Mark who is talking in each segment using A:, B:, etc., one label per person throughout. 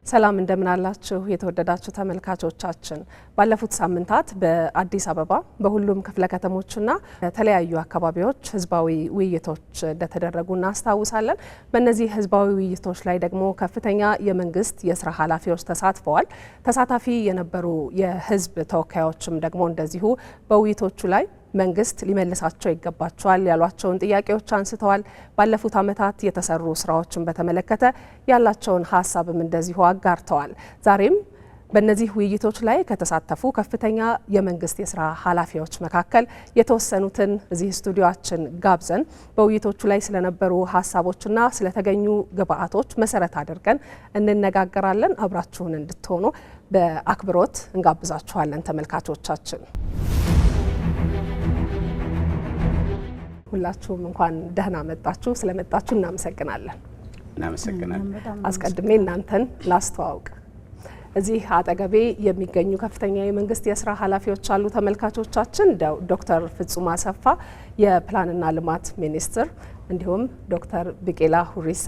A: ሰላም እንደምን አላችሁ የተወደዳችሁ ተመልካቾቻችን። ባለፉት ሳምንታት በአዲስ አበባ በሁሉም ክፍለ ከተሞችና የተለያዩ አካባቢዎች ህዝባዊ ውይይቶች እንደተደረጉ እናስታውሳለን። በእነዚህ ህዝባዊ ውይይቶች ላይ ደግሞ ከፍተኛ የመንግስት የስራ ኃላፊዎች ተሳትፈዋል። ተሳታፊ የነበሩ የህዝብ ተወካዮችም ደግሞ እንደዚሁ በውይይቶቹ ላይ መንግስት ሊመልሳቸው ይገባቸዋል ያሏቸውን ጥያቄዎች አንስተዋል። ባለፉት ዓመታት የተሰሩ ስራዎችን በተመለከተ ያላቸውን ሀሳብም እንደዚሁ አጋርተዋል። ዛሬም በእነዚህ ውይይቶች ላይ ከተሳተፉ ከፍተኛ የመንግስት የስራ ኃላፊዎች መካከል የተወሰኑትን እዚህ ስቱዲዮአችን ጋብዘን በውይይቶቹ ላይ ስለነበሩ ሀሳቦችና ስለተገኙ ግብአቶች መሰረት አድርገን እንነጋገራለን። አብራችሁን እንድትሆኑ በአክብሮት እንጋብዛችኋለን ተመልካቾቻችን። ሁላችሁም እንኳን ደህና መጣችሁ። ስለመጣችሁ እናመሰግናለን። አስቀድሜ እናንተን ላስተዋውቅ። እዚህ አጠገቤ የሚገኙ ከፍተኛ የመንግስት የስራ ኃላፊዎች አሉ ተመልካቾቻችን። ዶክተር ፍጹም አሰፋ የፕላንና ልማት ሚኒስትር፣ እንዲሁም ዶክተር ቢቄላ ሁሪሳ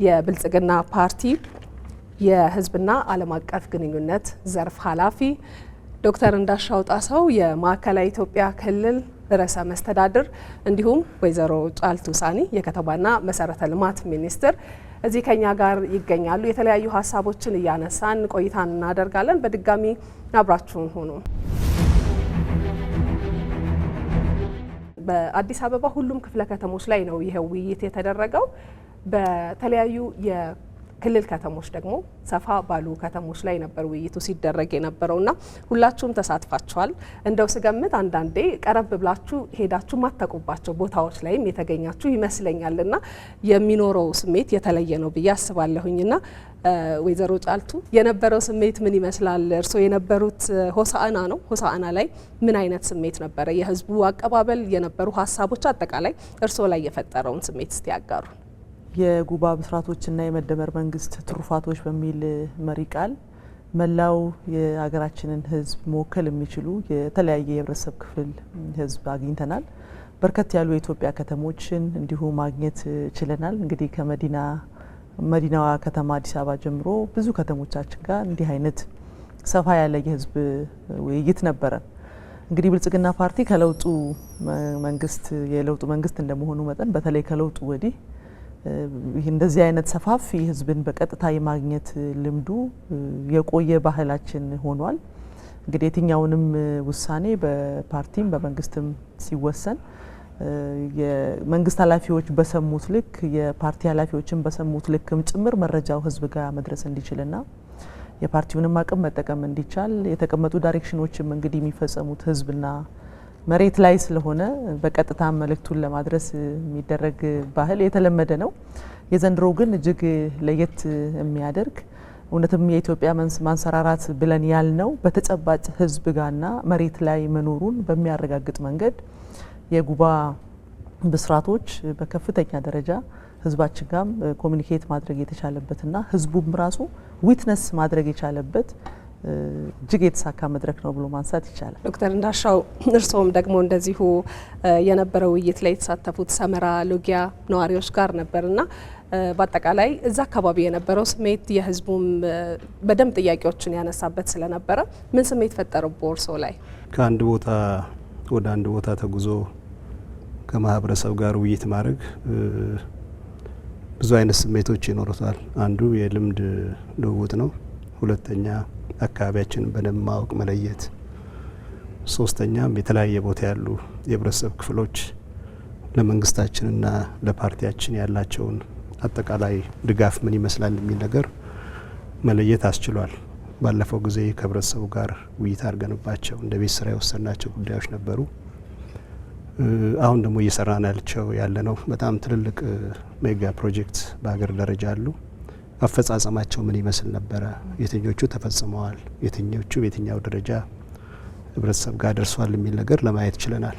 A: የብልጽግና ፓርቲ የህዝብና ዓለም አቀፍ ግንኙነት ዘርፍ ኃላፊ፣ ዶክተር እንዳሻው ጣሰው የማዕከላዊ ኢትዮጵያ ክልል ርዕሰ መስተዳድር፣ እንዲሁም ወይዘሮ ጫልቱ ሳኒ የከተማና መሰረተ ልማት ሚኒስትር እዚህ ከኛ ጋር ይገኛሉ። የተለያዩ ሀሳቦችን እያነሳን ቆይታን እናደርጋለን። በድጋሚ አብራችሁን ሆኑ። በአዲስ አበባ ሁሉም ክፍለ ከተሞች ላይ ነው ይሄ ውይይት የተደረገው። በተለያዩ ክልል ከተሞች ደግሞ ሰፋ ባሉ ከተሞች ላይ ነበር ውይይቱ ሲደረግ የነበረውና ሁላችሁም ተሳትፋችኋል። እንደው ስገምት አንዳንዴ ቀረብ ብላችሁ ሄዳችሁ ማታውቁባቸው ቦታዎች ላይም የተገኛችሁ ይመስለኛልና የሚኖረው ስሜት የተለየ ነው ብዬ አስባለሁኝና ወይዘሮ ጫልቱ የነበረው ስሜት ምን ይመስላል? እርስዎ የነበሩት ሆሳዕና ነው። ሆሳዕና ላይ ምን አይነት ስሜት ነበረ? የህዝቡ አቀባበል፣ የነበሩ ሀሳቦች፣ አጠቃላይ እርስዎ ላይ የፈጠረውን ስሜት እስቲ ያጋሩ።
B: የጉባ ብስራቶችና የመደመር መንግስት ትሩፋቶች በሚል መሪ ቃል መላው የሀገራችንን ህዝብ መወከል የሚችሉ የተለያየ የህብረተሰብ ክፍል ህዝብ አግኝተናል። በርከት ያሉ የኢትዮጵያ ከተሞችን እንዲሁ ማግኘት ችለናል። እንግዲህ ከመዲናዋ ከተማ አዲስ አበባ ጀምሮ ብዙ ከተሞቻችን ጋር እንዲህ አይነት ሰፋ ያለ የህዝብ ውይይት ነበረ። እንግዲህ ብልጽግና ፓርቲ ከለውጡ መንግስት የለውጡ መንግስት እንደመሆኑ መጠን በተለይ ከለውጡ ወዲህ እንደዚህ አይነት ሰፋፊ ህዝብን በቀጥታ የማግኘት ልምዱ የቆየ ባህላችን ሆኗል። እንግዲህ የትኛውንም ውሳኔ በፓርቲም በመንግስትም ሲወሰን የመንግስት ኃላፊዎች በሰሙት ልክ የፓርቲ ኃላፊዎችን በሰሙት ልክም ጭምር መረጃው ህዝብ ጋር መድረስ እንዲችልና የፓርቲውንም አቅም መጠቀም እንዲቻል የተቀመጡ ዳይሬክሽኖችም እንግዲህ የሚፈጸሙት ህዝብና መሬት ላይ ስለሆነ በቀጥታ መልእክቱን ለማድረስ የሚደረግ ባህል የተለመደ ነው። የዘንድሮው ግን እጅግ ለየት የሚያደርግ እውነትም የኢትዮጵያ ማንሰራራት ብለን ያልነው በተጨባጭ ህዝብ ጋርና መሬት ላይ መኖሩን በሚያረጋግጥ መንገድ የጉባ ብስራቶች በከፍተኛ ደረጃ ህዝባችን ጋር ኮሚኒኬት ማድረግ የተቻለበትና ህዝቡም ራሱ ዊትነስ ማድረግ የቻለበት እጅግ የተሳካ መድረክ ነው ብሎ ማንሳት ይቻላል።
A: ዶክተር እንዳሻው እርስዎም ደግሞ እንደዚሁ የነበረው ውይይት ላይ የተሳተፉት ሰመራ ሎጊያ ነዋሪዎች ጋር ነበርና በአጠቃላይ እዛ አካባቢ የነበረው ስሜት የህዝቡም በደንብ ጥያቄዎችን ያነሳበት ስለነበረ ምን ስሜት ፈጠረው እርስዎ ላይ?
C: ከአንድ ቦታ ወደ አንድ ቦታ ተጉዞ ከማህበረሰብ ጋር ውይይት ማድረግ ብዙ አይነት ስሜቶች ይኖሩታል። አንዱ የልምድ ልውውጥ ነው። ሁለተኛ አካባቢያችንን በደንብ ማወቅ መለየት፣ ሶስተኛም የተለያየ ቦታ ያሉ የህብረተሰብ ክፍሎች ለመንግስታችንና ለፓርቲያችን ያላቸውን አጠቃላይ ድጋፍ ምን ይመስላል የሚል ነገር መለየት አስችሏል። ባለፈው ጊዜ ከህብረተሰቡ ጋር ውይይት አድርገንባቸው እንደ ቤት ስራ የወሰናቸው ጉዳዮች ነበሩ። አሁን ደግሞ እየሰራን ያለ ነው በጣም ትልልቅ ሜጋ ፕሮጀክት በሀገር ደረጃ አሉ። አፈጻጸማቸው ምን ይመስል ነበረ? የትኞቹ ተፈጽመዋል? የትኞቹ በየትኛው ደረጃ ህብረተሰብ ጋር ደርሷል የሚል ነገር ለማየት ችለናል።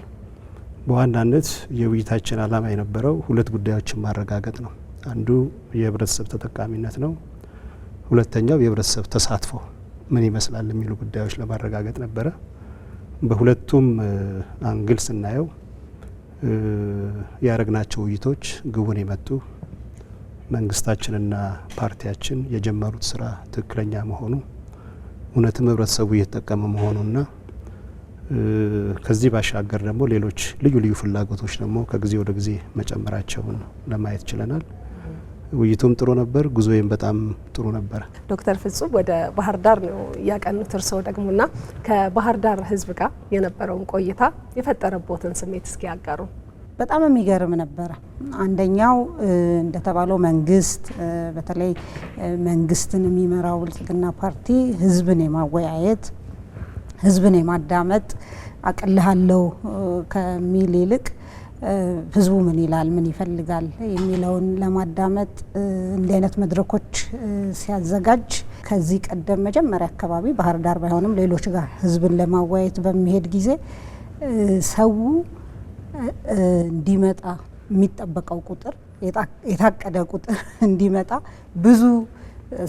C: በዋናነት የውይይታችን ዓላማ የነበረው ሁለት ጉዳዮችን ማረጋገጥ ነው። አንዱ የህብረተሰብ ተጠቃሚነት ነው። ሁለተኛው የህብረተሰብ ተሳትፎ ምን ይመስላል የሚሉ ጉዳዮች ለማረጋገጥ ነበረ። በሁለቱም አንግል ስናየው ያረግናቸው ውይይቶች ግቡን የመቱ መንግስታችንና ፓርቲያችን የጀመሩት ስራ ትክክለኛ መሆኑ እውነትም ህብረተሰቡ እየተጠቀመ መሆኑና ከዚህ ባሻገር ደግሞ ሌሎች ልዩ ልዩ ፍላጎቶች ደግሞ ከጊዜ ወደ ጊዜ መጨመራቸውን ለማየት ችለናል። ውይይቱም ጥሩ ነበር፣ ጉዞዬም በጣም ጥሩ ነበር።
A: ዶክተር ፍጹም ወደ ባህር ዳር ነው ያቀኑት። እርስዎ ደግሞና ከባህር ዳር ህዝብ ጋር የነበረውን ቆይታ የፈጠረቦትን ስሜት እስኪ ያጋሩ።
D: በጣም የሚገርም ነበረ። አንደኛው እንደተባለው መንግስት በተለይ መንግስትን የሚመራው ብልጽግና ፓርቲ ህዝብን የማወያየት ህዝብን የማዳመጥ አቅልሃለው ከሚል ይልቅ ህዝቡ ምን ይላል፣ ምን ይፈልጋል የሚለውን ለማዳመጥ እንዲህ አይነት መድረኮች ሲያዘጋጅ ከዚህ ቀደም መጀመሪያ አካባቢ ባህር ዳር ባይሆንም ሌሎች ጋር ህዝብን ለማወያየት በሚሄድ ጊዜ ሰው እንዲመጣ የሚጠበቀው ቁጥር የታቀደ ቁጥር እንዲመጣ ብዙ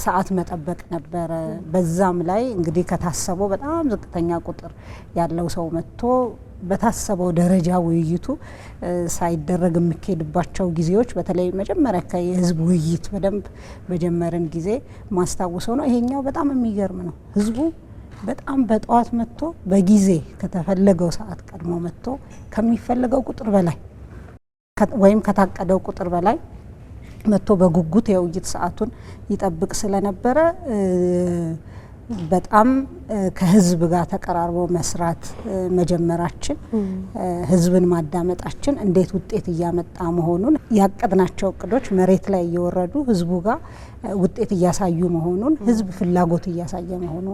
D: ሰዓት መጠበቅ ነበረ። በዛም ላይ እንግዲህ ከታሰበው በጣም ዝቅተኛ ቁጥር ያለው ሰው መጥቶ በታሰበው ደረጃ ውይይቱ ሳይደረግ የሚካሄድባቸው ጊዜዎች በተለይ መጀመሪያ የህዝብ ውይይት በደንብ በጀመረን ጊዜ ማስታወሰው ነው። ይሄኛው በጣም የሚገርም ነው። ህዝቡ በጣም በጠዋት መጥቶ በጊዜ ከተፈለገው ሰዓት ቀድሞ መጥቶ ከሚፈልገው ቁጥር በላይ ወይም ከታቀደው ቁጥር በላይ መጥቶ በጉጉት የውይይት ሰዓቱን ይጠብቅ ስለነበረ በጣም ከህዝብ ጋር ተቀራርቦ መስራት መጀመራችን ህዝብን ማዳመጣችን እንዴት ውጤት እያመጣ መሆኑን ያቀድናቸው እቅዶች መሬት ላይ እየወረዱ ህዝቡ ጋር ውጤት እያሳዩ መሆኑን ህዝብ ፍላጎት እያሳየ መሆኑ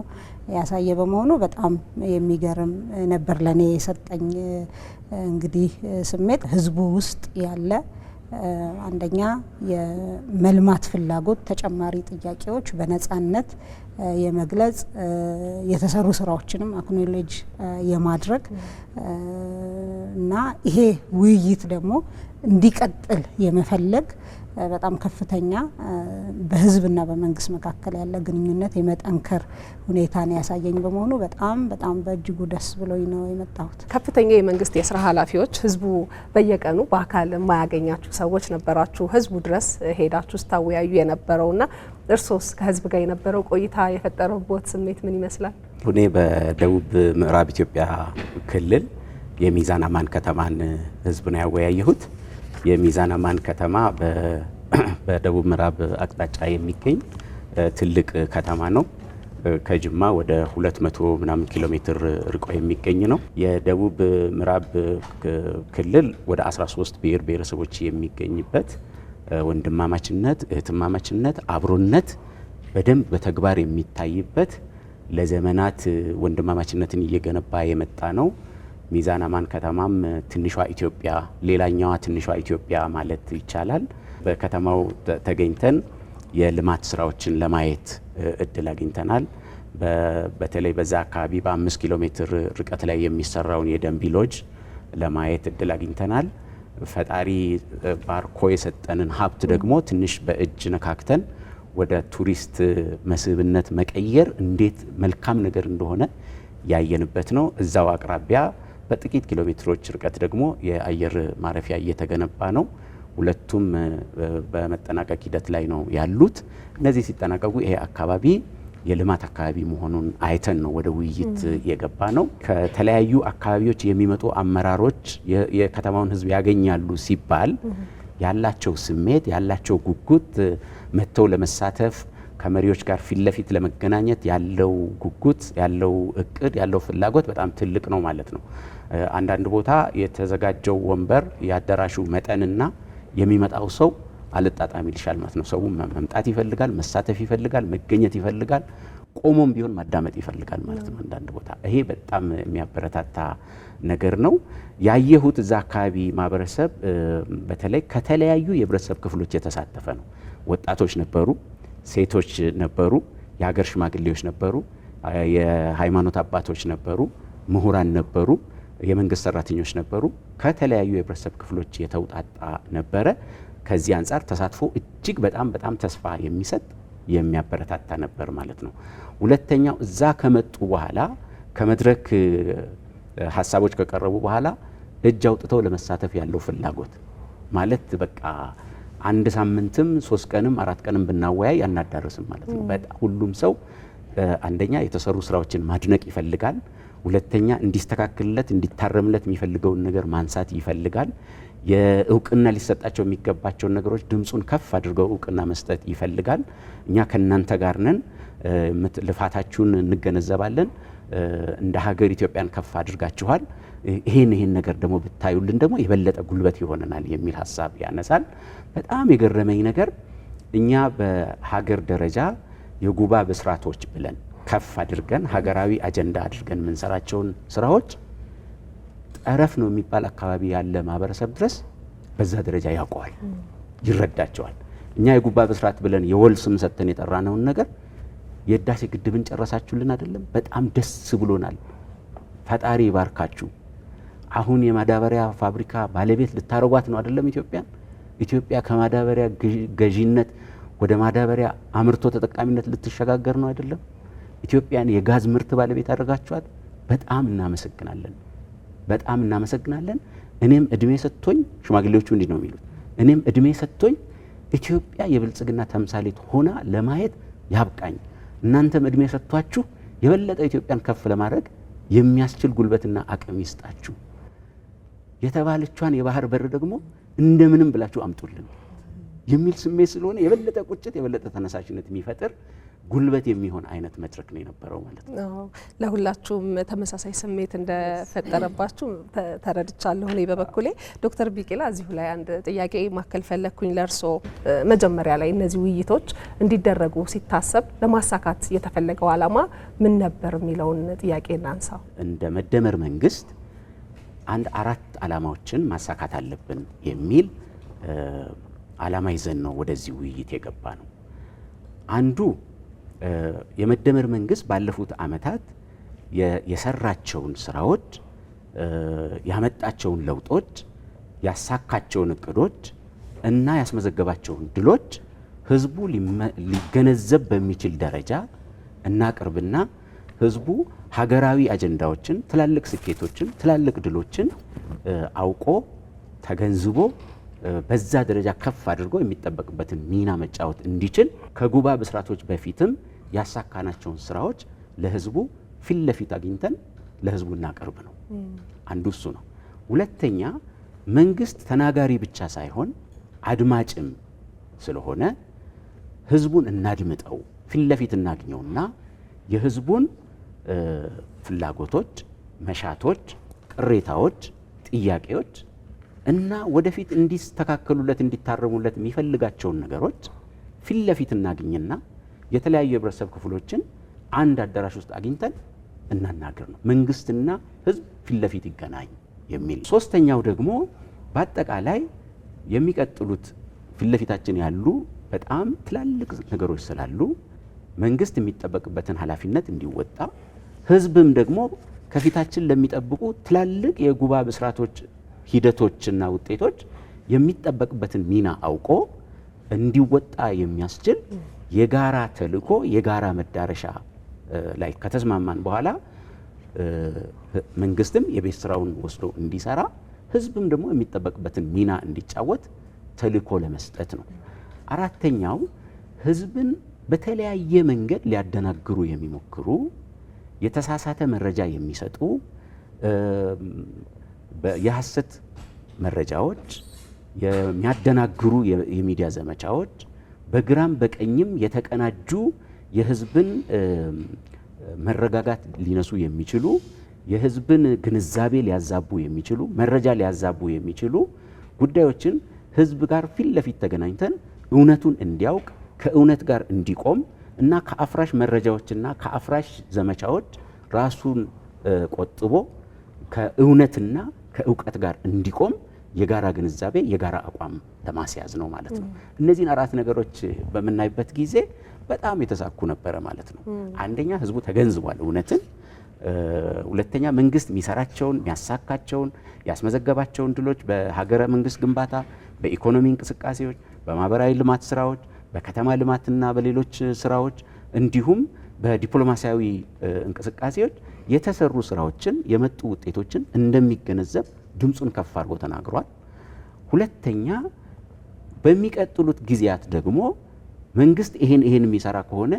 D: ያሳየ በመሆኑ በጣም የሚገርም ነበር። ለኔ የሰጠኝ እንግዲህ ስሜት ህዝቡ ውስጥ ያለ አንደኛ የመልማት ፍላጎት፣ ተጨማሪ ጥያቄዎች በነጻነት የመግለጽ የተሰሩ ስራዎችንም አክኖሌጅ የማድረግ እና ይሄ ውይይት ደግሞ እንዲቀጥል የመፈለግ በጣም ከፍተኛ በህዝብና በመንግስት መካከል ያለ ግንኙነት የመጠንከር ሁኔታን ያሳየኝ በመሆኑ በጣም በእጅጉ ደስ ብሎኝ ነው የመጣሁት።
A: ከፍተኛ የመንግስት የስራ ኃላፊዎች ህዝቡ በየቀኑ በአካል የማያገኛችሁ ሰዎች ነበራችሁ። ህዝቡ ድረስ ሄዳችሁ ስታወያዩ የነበረውና እርሶስ ከህዝብ ጋር የነበረው ቆይታ የፈጠረቦት ስሜት ምን ይመስላል?
E: እኔ በደቡብ ምዕራብ ኢትዮጵያ ክልል የሚዛን አማን ከተማን ህዝብ ነው ያወያየሁት። የሚዛን አማን ከተማ በደቡብ ምዕራብ አቅጣጫ የሚገኝ ትልቅ ከተማ ነው። ከጅማ ወደ 200 ምናምን ኪሎ ሜትር ርቆ የሚገኝ ነው። የደቡብ ምዕራብ ክልል ወደ 13 ብሔር ብሔረሰቦች የሚገኝበት ወንድማማችነት፣ እህትማማችነት፣ አብሮነት በደንብ በተግባር የሚታይበት ለዘመናት ወንድማማችነትን እየገነባ የመጣ ነው። ሚዛን አማን ከተማም ትንሿ ኢትዮጵያ፣ ሌላኛዋ ትንሿ ኢትዮጵያ ማለት ይቻላል። በከተማው ተገኝተን የልማት ስራዎችን ለማየት እድል አግኝተናል። በተለይ በዛ አካባቢ በ5 ኪሎ ሜትር ርቀት ላይ የሚሰራውን የደንቢ ሎጅ ለማየት እድል አግኝተናል። ፈጣሪ ባርኮ የሰጠንን ሀብት ደግሞ ትንሽ በእጅ ነካክተን ወደ ቱሪስት መስህብነት መቀየር እንዴት መልካም ነገር እንደሆነ ያየንበት ነው። እዛው አቅራቢያ በጥቂት ኪሎ ሜትሮች ርቀት ደግሞ የአየር ማረፊያ እየተገነባ ነው። ሁለቱም በመጠናቀቅ ሂደት ላይ ነው ያሉት። እነዚህ ሲጠናቀቁ ይሄ አካባቢ የልማት አካባቢ መሆኑን አይተን ነው ወደ ውይይት የገባ ነው። ከተለያዩ አካባቢዎች የሚመጡ አመራሮች የከተማውን ሕዝብ ያገኛሉ ሲባል ያላቸው ስሜት፣ ያላቸው ጉጉት፣ መጥተው ለመሳተፍ ከመሪዎች ጋር ፊት ለፊት ለመገናኘት ያለው ጉጉት፣ ያለው እቅድ፣ ያለው ፍላጎት በጣም ትልቅ ነው ማለት ነው። አንዳንድ ቦታ የተዘጋጀው ወንበር፣ የአዳራሹ መጠንና የሚመጣው ሰው አልጣጣም ይልሻል ማለት ነው። ሰው መምጣት ይፈልጋል፣ መሳተፍ ይፈልጋል፣ መገኘት ይፈልጋል፣ ቆሞም ቢሆን ማዳመጥ ይፈልጋል ማለት ነው። አንዳንድ ቦታ ይሄ በጣም የሚያበረታታ ነገር ነው። ያየሁት እዛ አካባቢ ማህበረሰብ በተለይ ከተለያዩ የህብረተሰብ ክፍሎች የተሳተፈ ነው። ወጣቶች ነበሩ፣ ሴቶች ነበሩ፣ የሀገር ሽማግሌዎች ነበሩ፣ የሃይማኖት አባቶች ነበሩ፣ ምሁራን ነበሩ፣ የመንግስት ሰራተኞች ነበሩ። ከተለያዩ የህብረተሰብ ክፍሎች የተውጣጣ ነበረ። ከዚህ አንጻር ተሳትፎ እጅግ በጣም ተስፋ የሚሰጥ የሚያበረታታ ነበር ማለት ነው። ሁለተኛው እዛ ከመጡ በኋላ ከመድረክ ሀሳቦች ከቀረቡ በኋላ እጅ አውጥተው ለመሳተፍ ያለው ፍላጎት ማለት በቃ አንድ ሳምንትም 3 ቀንም 4 ቀንም ብናወያይ አናዳርስም ማለት ነው። ሁሉም ሰው አንደኛ የተሰሩ ስራዎችን ማድነቅ ይፈልጋል። ሁለተኛ እንዲስተካከልለት እንዲታረምለት የሚፈልገውን ነገር ማንሳት ይፈልጋል። የእውቅና ሊሰጣቸው የሚገባቸውን ነገሮች ድምጹን ከፍ አድርገው እውቅና መስጠት ይፈልጋል። እኛ ከናንተ ጋር ነን፣ ልፋታችሁን እንገነዘባለን። እንደ ሀገር ኢትዮጵያን ከፍ አድርጋችኋል። ይሄን ነገር ደግሞ ብታዩልን ደግሞ የበለጠ ጉልበት ይሆነናል የሚል ሀሳብ ያነሳል። በጣም የገረመኝ ነገር እኛ በሀገር ደረጃ የጉባ ብስራቶች ብለን ከፍ አድርገን ሀገራዊ አጀንዳ አድርገን የምንሰራቸውን ስራዎች ጠረፍ ነው የሚባል አካባቢ ያለ ማህበረሰብ ድረስ በዛ ደረጃ ያውቀዋል፣ ይረዳቸዋል። እኛ የጉባ ብስራት ብለን የወል ስም ሰጥተን የጠራነውን ነገር የህዳሴ ግድብን ጨረሳችሁልን አይደለም፣ በጣም ደስ ብሎናል፣ ፈጣሪ ይባርካችሁ። አሁን የማዳበሪያ ፋብሪካ ባለቤት ልታረጓት ነው አይደለም ኢትዮጵያ ከማዳበሪያ ገዢነት ወደ ማዳበሪያ አምርቶ ተጠቃሚነት ልትሸጋገር ነው አይደለም። ኢትዮጵያን የጋዝ ምርት ባለቤት አድርጋችኋት በጣም እናመሰግናለን። እኔም እድሜ ሰጥቶኝ ሽማግሌዎቹ እንዲህ ነው የሚሉት፣ እኔም እድሜ ሰጥቶኝ ኢትዮጵያ የብልጽግና ተምሳሌት ሆና ለማየት ያብቃኝ። እናንተም እድሜ ሰጥቷችሁ የበለጠ ኢትዮጵያን ከፍ ለማድረግ የሚያስችል ጉልበትና አቅም ይስጣችሁ። የተባለቿን የባህር በር ደግሞ እንደምንም ብላችሁ አምጡልን የሚል ስሜት ስለሆነ የበለጠ ቁጭት የበለጠ ተነሳሽነት የሚፈጥር ጉልበት የሚሆን አይነት መድረክ ነው የነበረው ማለት ነው።
A: ለሁላችሁም ተመሳሳይ ስሜት እንደፈጠረባችሁ ተረድቻለሁ። እኔ በበኩሌ ዶክተር ቢቂላ እዚሁ ላይ አንድ ጥያቄ ማከል ፈለግኩኝ ለርሶ። መጀመሪያ ላይ እነዚህ ውይይቶች እንዲደረጉ ሲታሰብ ለማሳካት የተፈለገው ዓላማ ምን ነበር የሚለውን ጥያቄ እናንሳ።
E: እንደ መደመር መንግስት 4 ዓላማዎችን ማሳካት አለብን የሚል ዓላማ ይዘን ነው ወደዚህ ውይይት የገባ ነው። አንዱ የመደመር መንግስት ባለፉት ዓመታት የሰራቸውን ስራዎች፣ ያመጣቸውን ለውጦች፣ ያሳካቸውን እቅዶች እና ያስመዘገባቸውን ድሎች ህዝቡ ሊገነዘብ በሚችል ደረጃ እናቅርብና ህዝቡ ሀገራዊ አጀንዳዎችን፣ ትላልቅ ስኬቶችን፣ ትላልቅ ድሎችን አውቆ ተገንዝቦ በዛ ደረጃ ከፍ አድርጎ የሚጠበቅበትን ሚና መጫወት እንዲችል ከጉባ ብስራቶች በፊትም ያሳካናቸውን ስራዎች ለህዝቡ ፊት ለፊት አግኝተን ለህዝቡ እናቀርብ ነው። አንዱ እሱ ነው። ሁለተኛ መንግስት ተናጋሪ ብቻ ሳይሆን አድማጭም ስለሆነ ህዝቡን እናድምጠው፣ ፊት ለፊት እናግኘውና የህዝቡን ፍላጎቶች፣ መሻቶች፣ ቅሬታዎች፣ ጥያቄዎች እና ወደፊት እንዲስተካከሉለት እንዲታረሙለት የሚፈልጋቸውን ነገሮች ፊት ለፊት እናግኝና የተለያዩ የህብረተሰብ ክፍሎችን አንድ አዳራሽ ውስጥ አግኝተን እናናገር ነው። መንግስትና ህዝብ ፊት ለፊት ይገናኝ የሚል። ሶስተኛው ደግሞ በአጠቃላይ የሚቀጥሉት ፊት ለፊታችን ያሉ በጣም ትላልቅ ነገሮች ስላሉ መንግስት የሚጠበቅበትን ኃላፊነት እንዲወጣ፣ ህዝብም ደግሞ ከፊታችን ለሚጠብቁ ትላልቅ የጉባ ብስራቶች ሂደቶችና ውጤቶች የሚጠበቅበትን ሚና አውቆ እንዲወጣ የሚያስችል የጋራ ተልእኮ የጋራ መዳረሻ ላይ ከተስማማን በኋላ መንግስትም የቤት ስራውን ወስዶ እንዲሰራ፣ ህዝብም ደግሞ የሚጠበቅበትን ሚና እንዲጫወት ተልእኮ ለመስጠት ነው። አራተኛው ህዝብን በተለያየ መንገድ ሊያደናግሩ የሚሞክሩ የተሳሳተ መረጃ የሚሰጡ የሐሰት መረጃዎች፣ የሚያደናግሩ የሚዲያ ዘመቻዎች፣ በግራም በቀኝም የተቀናጁ የህዝብን መረጋጋት ሊነሱ የሚችሉ የህዝብን ግንዛቤ ሊያዛቡ የሚችሉ መረጃ ሊያዛቡ የሚችሉ ጉዳዮችን ህዝብ ጋር ፊት ለፊት ተገናኝተን እውነቱን እንዲያውቅ ከእውነት ጋር እንዲቆም እና ከአፍራሽ መረጃዎችና ከአፍራሽ ዘመቻዎች ራሱን ቆጥቦ ከእውነትና ከእውቀት ጋር እንዲቆም የጋራ ግንዛቤ የጋራ አቋም ለማስያዝ ነው ማለት ነው። እነዚህን 4 ነገሮች በምናይበት ጊዜ በጣም የተሳኩ ነበረ ማለት ነው። አንደኛ ህዝቡ ተገንዝቧል እውነትን። ሁለተኛ መንግስት የሚሰራቸውን የሚያሳካቸውን ያስመዘገባቸውን ድሎች በሀገረ መንግስት ግንባታ፣ በኢኮኖሚ እንቅስቃሴዎች፣ በማህበራዊ ልማት ስራዎች፣ በከተማ ልማትና በሌሎች ስራዎች እንዲሁም በዲፕሎማሲያዊ እንቅስቃሴዎች የተሰሩ ስራዎችን የመጡ ውጤቶችን እንደሚገነዘብ ድምፁን ከፍ አድርጎ ተናግሯል። ሁለተኛ በሚቀጥሉት ጊዜያት ደግሞ መንግስት ይሄን የሚሰራ ከሆነ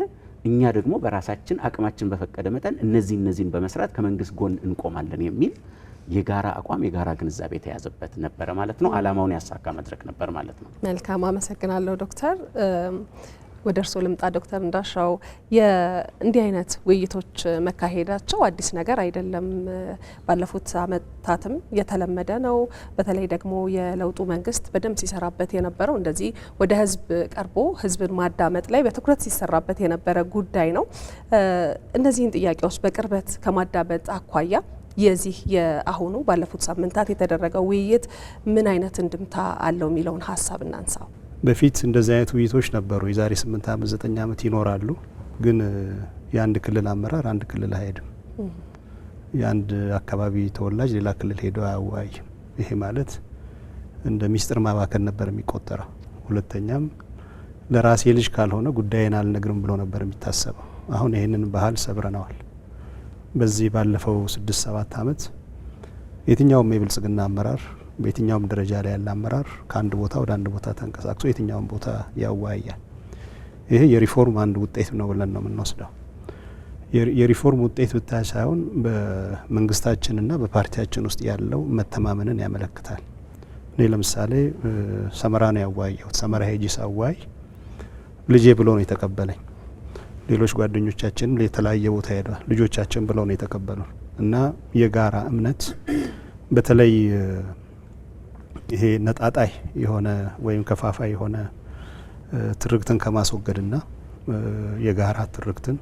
E: እኛ ደግሞ በራሳችን አቅማችን በፈቀደ መጠን እነዚህን በመስራት ከመንግስት ጎን እንቆማለን የሚል የጋራ አቋም የጋራ ግንዛቤ የተያዘበት ነበር ማለት ነው። አላማውን ያሳካ መድረክ ነበር ማለት ነው።
A: መልካም አመሰግናለሁ ዶክተር። ወደ እርስዎ ልምጣ ዶክተር እንዳሻው። እንዲህ አይነት ውይይቶች መካሄዳቸው አዲስ ነገር አይደለም። ባለፉት አመታትም የተለመደ ነው። በተለይ ደግሞ የለውጡ መንግስት በደንብ ሲሰራበት የነበረው እንደዚህ ወደ ህዝብ ቀርቦ ህዝብን ማዳመጥ ላይ በትኩረት ሲሰራበት የነበረ ጉዳይ ነው። እነዚህን ጥያቄዎች በቅርበት ከማዳመጥ አኳያ የዚህ የአሁኑ ባለፉት ሳምንታት የተደረገው ውይይት ምን አይነት እንድምታ አለው የሚለውን ሀሳብ እናንሳው።
C: በፊት እንደዚህ አይነት ውይይቶች ነበሩ። የዛሬ 8 ዓመት 9 ዓመት ይኖራሉ። ግን የአንድ ክልል አመራር አንድ ክልል አይሄድም። የአንድ አካባቢ ተወላጅ ሌላ ክልል ሄዶ አያወያይም። ይሄ ማለት እንደ ሚስጥር ማባከን ነበር የሚቆጠረው። ሁለተኛም ለራሴ ልጅ ካልሆነ ጉዳይን አልነግርም ብሎ ነበር የሚታሰበው። አሁን ይህንን ባህል ሰብረነዋል። በዚህ ባለፈው 6-7 ዓመት የትኛውም የብልጽግና አመራር በየትኛውም ደረጃ ላይ ያለ አመራር ከአንድ ቦታ ወደ አንድ ቦታ ተንቀሳቅሶ የትኛውም ቦታ ያወያያል። ይሄ የሪፎርም አንድ ውጤት ነው ብለን ነው የምንወስደው። የሪፎርም ውጤት ብቻ ሳይሆን በመንግስታችንና በፓርቲያችን ውስጥ ያለው መተማመንን ያመለክታል። እኔ ለምሳሌ ሰመራ ነው ያወያየሁት። ሰመራ ሄጂ ሳወያይ ልጄ ብሎ ነው የተቀበለኝ። ሌሎች ጓደኞቻችን የተለያየ ቦታ ሄደዋል። ልጆቻችን ብለው ነው የተቀበሉ እና የጋራ እምነት በተለይ ይሄ ነጣጣይ የሆነ ወይም ከፋፋይ የሆነ ትርክትን ከማስወገድና የጋራ ትርክትን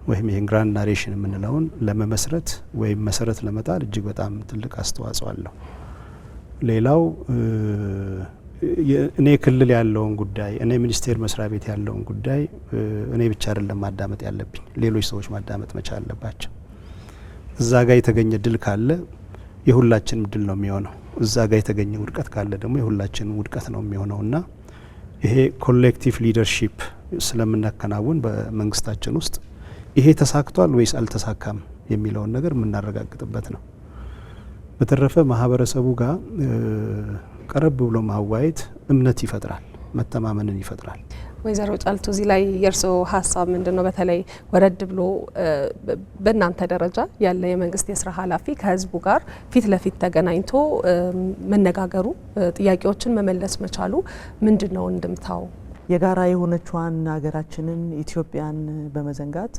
C: ወይም ይሄን ግራንድ ናሬሽን የምንለውን ለመመስረት ወይም መሰረት ለመጣል እጅግ በጣም ትልቅ አስተዋጽኦ አለው። ሌላው እኔ ክልል ያለውን ጉዳይ እኔ ሚኒስቴር መስሪያ ቤት ያለውን ጉዳይ እኔ ብቻ አይደለም ማዳመጥ ያለብኝ፣ ሌሎች ሰዎች ማዳመጥ መቻል አለባቸው። እዛ ጋር የተገኘ ድል ካለ የሁላችንም ድል ነው የሚሆነው። እዛ ጋር የተገኘ ውድቀት ካለ ደግሞ የሁላችንም ውድቀት ነው የሚሆነው እና ይሄ ኮሌክቲቭ ሊደርሺፕ ስለምናከናውን በመንግስታችን ውስጥ ይሄ ተሳክቷል ወይስ አልተሳካም የሚለውን ነገር የምናረጋግጥበት ነው። በተረፈ ማህበረሰቡ ጋር ቀረብ ብሎ ማዋየት እምነት ይፈጥራል፣ መተማመንን ይፈጥራል።
A: ወይዘሮ ጫልቱ እዚህ ላይ የእርስዎ ሀሳብ ምንድን ነው? በተለይ ወረድ ብሎ በእናንተ ደረጃ ያለ የመንግስት የስራ ኃላፊ ከህዝቡ ጋር ፊት ለፊት ተገናኝቶ መነጋገሩ፣ ጥያቄዎችን መመለስ መቻሉ ምንድን ነው እንድምታው?
B: የጋራ የሆነችዋን ሀገራችንን ኢትዮጵያን በመዘንጋት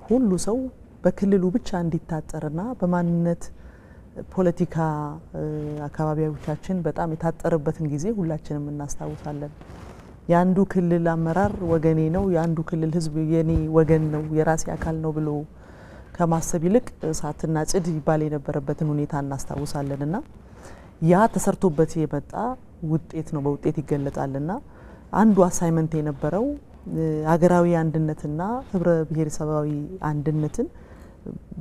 B: ሁሉ ሰው በክልሉ ብቻ እንዲታጠርና በማንነት ፖለቲካ አካባቢዎቻችን በጣም የታጠረበትን ጊዜ ሁላችንም እናስታውሳለን። የአንዱ ክልል አመራር ወገኔ ነው፣ የአንዱ ክልል ህዝብ የኔ ወገን ነው፣ የራሴ አካል ነው ብሎ ከማሰብ ይልቅ እሳትና ጭድ ይባል የነበረበትን ሁኔታ እናስታውሳለንና ያ ተሰርቶበት የመጣ ውጤት ነው፣ በውጤት ይገለጣልና አንዱ አሳይመንት የነበረው ሀገራዊ አንድነትና ህብረ ብሔረሰባዊ አንድነትን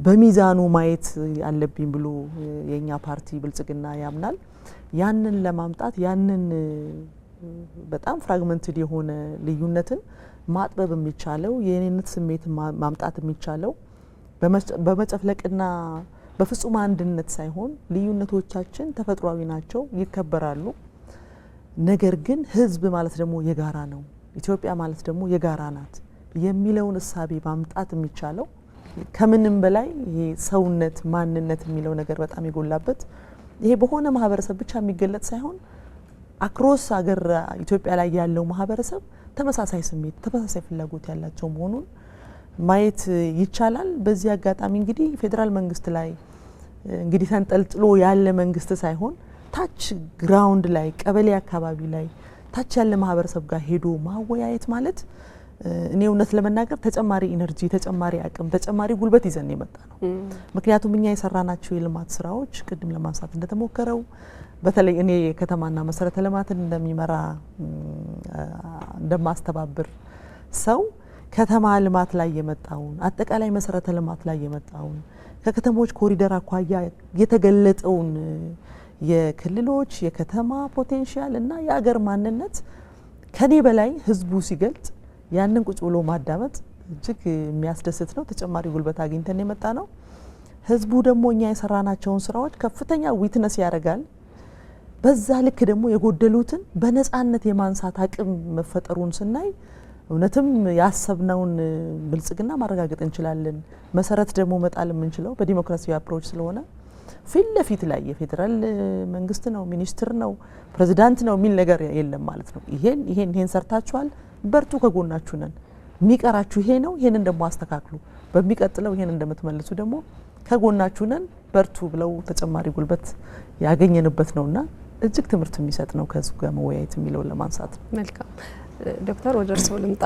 B: በሚዛኑ ማየት አለብኝ ብሎ የኛ ፓርቲ ብልጽግና ያምናል። ያንን ለማምጣት ያንን በጣም ፍራግመንትድ የሆነ ልዩነትን ማጥበብ የሚቻለው የኔነት ስሜት ማምጣት የሚቻለው በመጨፍለቅና በፍጹም አንድነት ሳይሆን ልዩነቶቻችን ተፈጥሯዊ ናቸው፣ ይከበራሉ። ነገር ግን ህዝብ ማለት ደግሞ የጋራ ነው፣ ኢትዮጵያ ማለት ደግሞ የጋራ ናት የሚለውን እሳቤ ማምጣት የሚቻለው ከምንም በላይ ይሄ ሰውነት ማንነት የሚለው ነገር በጣም የጎላበት ይሄ በሆነ ማህበረሰብ ብቻ የሚገለጥ ሳይሆን አክሮስ ሀገር ኢትዮጵያ ላይ ያለው ማህበረሰብ ተመሳሳይ ስሜት ተመሳሳይ ፍላጎት ያላቸው መሆኑን ማየት ይቻላል። በዚህ አጋጣሚ እንግዲህ ፌዴራል መንግስት ላይ እንግዲህ ተንጠልጥሎ ያለ መንግስት ሳይሆን ታች ግራውንድ ላይ ቀበሌ አካባቢ ላይ ታች ያለ ማህበረሰብ ጋር ሄዶ ማወያየት ማለት እኔ እውነት ለመናገር ተጨማሪ ኢነርጂ፣ ተጨማሪ አቅም፣ ተጨማሪ ጉልበት ይዘን የመጣ ነው። ምክንያቱም እኛ የሰራናቸው የልማት ስራዎች ቅድም ለማንሳት እንደተሞከረው በተለይ እኔ የከተማና መሰረተ ልማትን እንደሚመራ እንደማስተባብር ሰው ከተማ ልማት ላይ የመጣውን አጠቃላይ መሰረተ ልማት ላይ የመጣውን ከከተሞች ኮሪደር አኳያ የተገለጠውን የክልሎች የከተማ ፖቴንሻል እና የአገር ማንነት ከኔ በላይ ህዝቡ ሲገልጥ ያንን ቁጭ ብሎ ማዳመጥ እጅግ የሚያስደስት ነው። ተጨማሪ ጉልበት አግኝተን የመጣ ነው። ህዝቡ ደግሞ እኛ የሰራናቸውን ስራዎች ከፍተኛ ዊትነስ ያደርጋል። በዛ ልክ ደግሞ የጎደሉትን በነጻነት የማንሳት አቅም መፈጠሩን ስናይ እውነትም ያሰብነውን ብልጽግና ማረጋገጥ እንችላለን። መሰረት ደግሞ መጣል የምንችለው በዲሞክራሲያዊ አፕሮች ስለሆነ ፊት ለፊት ላይ የፌዴራል መንግስት ነው፣ ሚኒስትር ነው፣ ፕሬዚዳንት ነው የሚል ነገር የለም ማለት ነው። ይሄን ሰርታችኋል፣ በርቱ፣ ከጎናችሁ ነን፣ የሚቀራችሁ ይሄ ነው፣ ይሄንን ደግሞ አስተካክሉ፣ በሚቀጥለው ይሄን እንደምትመልሱ ደግሞ ከጎናችሁ ነን፣ በርቱ ብለው ተጨማሪ ጉልበት ያገኘንበት ነውና እጅግ ትምህርት የሚሰጥ ነው ከህዝብ ጋር መወያየት የሚለውን ለማንሳት ነው።
A: መልካም ዶክተር ወደ እርስዎ ልምጣ።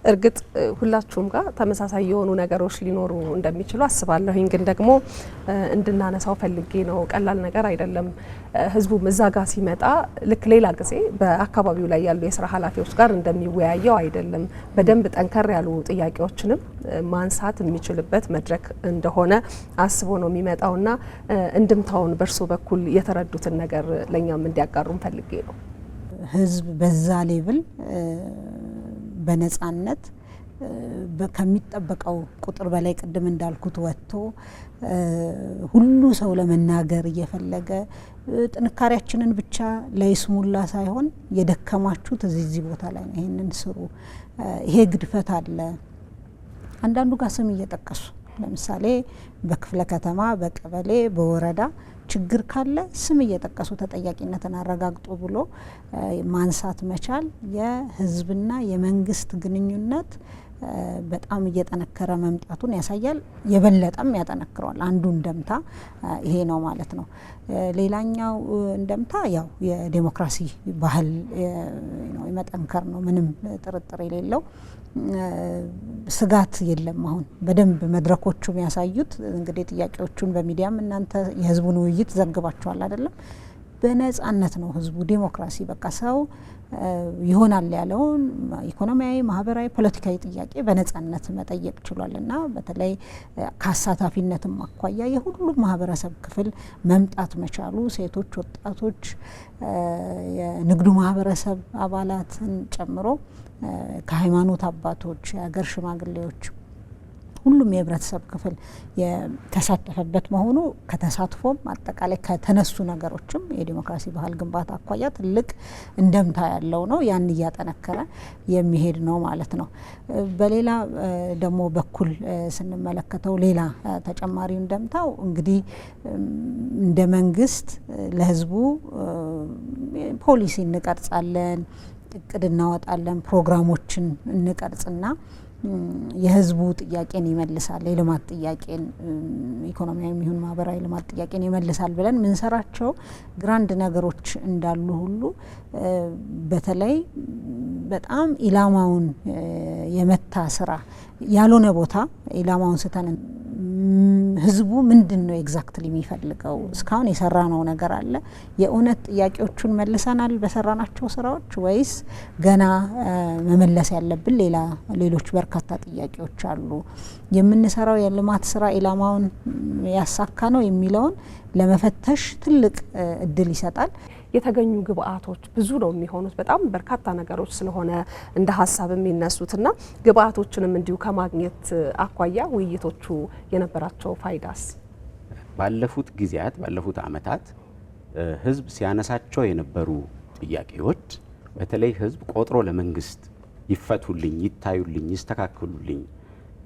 A: እርግጥ ሁላችሁም ጋር ተመሳሳይ የሆኑ ነገሮች ሊኖሩ እንደሚችሉ አስባለሁኝ። ግን ደግሞ እንድናነሳው ፈልጌ ነው። ቀላል ነገር አይደለም። ህዝቡም እዛ ጋር ሲመጣ ልክ ሌላ ጊዜ በአካባቢው ላይ ያሉ የስራ ኃላፊዎች ጋር እንደሚወያየው አይደለም። በደንብ ጠንከር ያሉ ጥያቄዎችንም ማንሳት የሚችልበት መድረክ እንደሆነ አስቦ ነው የሚመጣውና እንድምታውን በእርሶ በኩል የተረዱትን ነገር ለእኛም እንዲያጋሩን ፈልጌ ነው።
D: ህዝብ በዛ ሌቭል በነጻነት ከሚጠበቀው ቁጥር በላይ ቅድም እንዳልኩት ወጥቶ ሁሉ ሰው ለመናገር እየፈለገ ጥንካሬያችንን ብቻ ለይስሙላ ሳይሆን የደከማችሁት እዚህ ቦታ ላይ ነው፣ ይሄንን ስሩ፣ ይሄ ግድፈት አለ። አንዳንዱ ጋር ስም እየጠቀሱ ለምሳሌ በክፍለ ከተማ፣ በቀበሌ፣ በወረዳ ችግር ካለ ስም እየጠቀሱ ተጠያቂነትን አረጋግጦ ብሎ ማንሳት መቻል የህዝብና የመንግስት ግንኙነት በጣም እየጠነከረ መምጣቱን ያሳያል። የበለጠም ያጠነክረዋል። አንዱ እንደምታ ይሄ ነው ማለት ነው። ሌላኛው እንደምታ ያው የዴሞክራሲ ባህል የመጠንከር ነው፣ ምንም ጥርጥር የሌለው። ስጋት የለም። አሁን በደንብ መድረኮቹ የሚያሳዩት እንግዲህ ጥያቄዎቹን በሚዲያም እናንተ የህዝቡን ውይይት ዘግባችኋል አይደለም? በነጻነት ነው ህዝቡ ዴሞክራሲ በቃ ሰው ይሆናል ያለውን ኢኮኖሚያዊ፣ ማህበራዊ፣ ፖለቲካዊ ጥያቄ በነጻነት መጠየቅ ችሏል እና በተለይ ከአሳታፊነትም አኳያ የሁሉም ማህበረሰብ ክፍል መምጣት መቻሉ ሴቶች፣ ወጣቶች፣ የንግዱ ማህበረሰብ አባላትን ጨምሮ ከሃይማኖት አባቶች፣ የሀገር ሽማግሌዎች ሁሉም የህብረተሰብ ክፍል የተሳተፈበት መሆኑ ከተሳትፎም አጠቃላይ ከተነሱ ነገሮችም የዲሞክራሲ ባህል ግንባታ አኳያ ትልቅ እንደምታ ያለው ነው። ያን እያጠነከረ የሚሄድ ነው ማለት ነው። በሌላ ደግሞ በኩል ስንመለከተው ሌላ ተጨማሪ እንደምታው እንግዲህ እንደ መንግስት ለህዝቡ ፖሊሲ እንቀርጻለን፣ እቅድ እናወጣለን፣ ፕሮግራሞችን እንቀርጽና የህዝቡ ጥያቄን ይመልሳል፣ የልማት ጥያቄን ኢኮኖሚያዊ የሚሆን ማህበራዊ ልማት ጥያቄን ይመልሳል ብለን ምንሰራቸው ግራንድ ነገሮች እንዳሉ ሁሉ በተለይ በጣም ኢላማውን የመታ ስራ ያልሆነ ቦታ ኢላማውን ስተን ህዝቡ ምንድነው ኤግዛክትሊ የሚፈልገው? እስካሁን የሰራነው ነገር አለ? የእውነት ጥያቄዎቹን መልሰናል በሰራናቸው ስራዎች ወይስ ገና መመለስ ያለብን ሌሎች በርካታ ጥያቄዎች አሉ? የምንሰራው የልማት ስራ ኢላማውን ያሳካ ነው የሚለውን ለመፈተሽ ትልቅ እድል ይሰጣል።
A: የተገኙ ግብአቶች ብዙ ነው የሚሆኑት፣ በጣም በርካታ ነገሮች ስለሆነ እንደ ሀሳብ የሚነሱትና ግብአቶችንም እንዲሁ ከማግኘት አኳያ ውይይቶቹ የነበራቸው ፋይዳስ?
E: ባለፉት ጊዜያት ባለፉት አመታት ህዝብ ሲያነሳቸው የነበሩ ጥያቄዎች በተለይ ህዝብ ቆጥሮ ለመንግስት ይፈቱልኝ፣ ይታዩልኝ፣ ይስተካከሉልኝ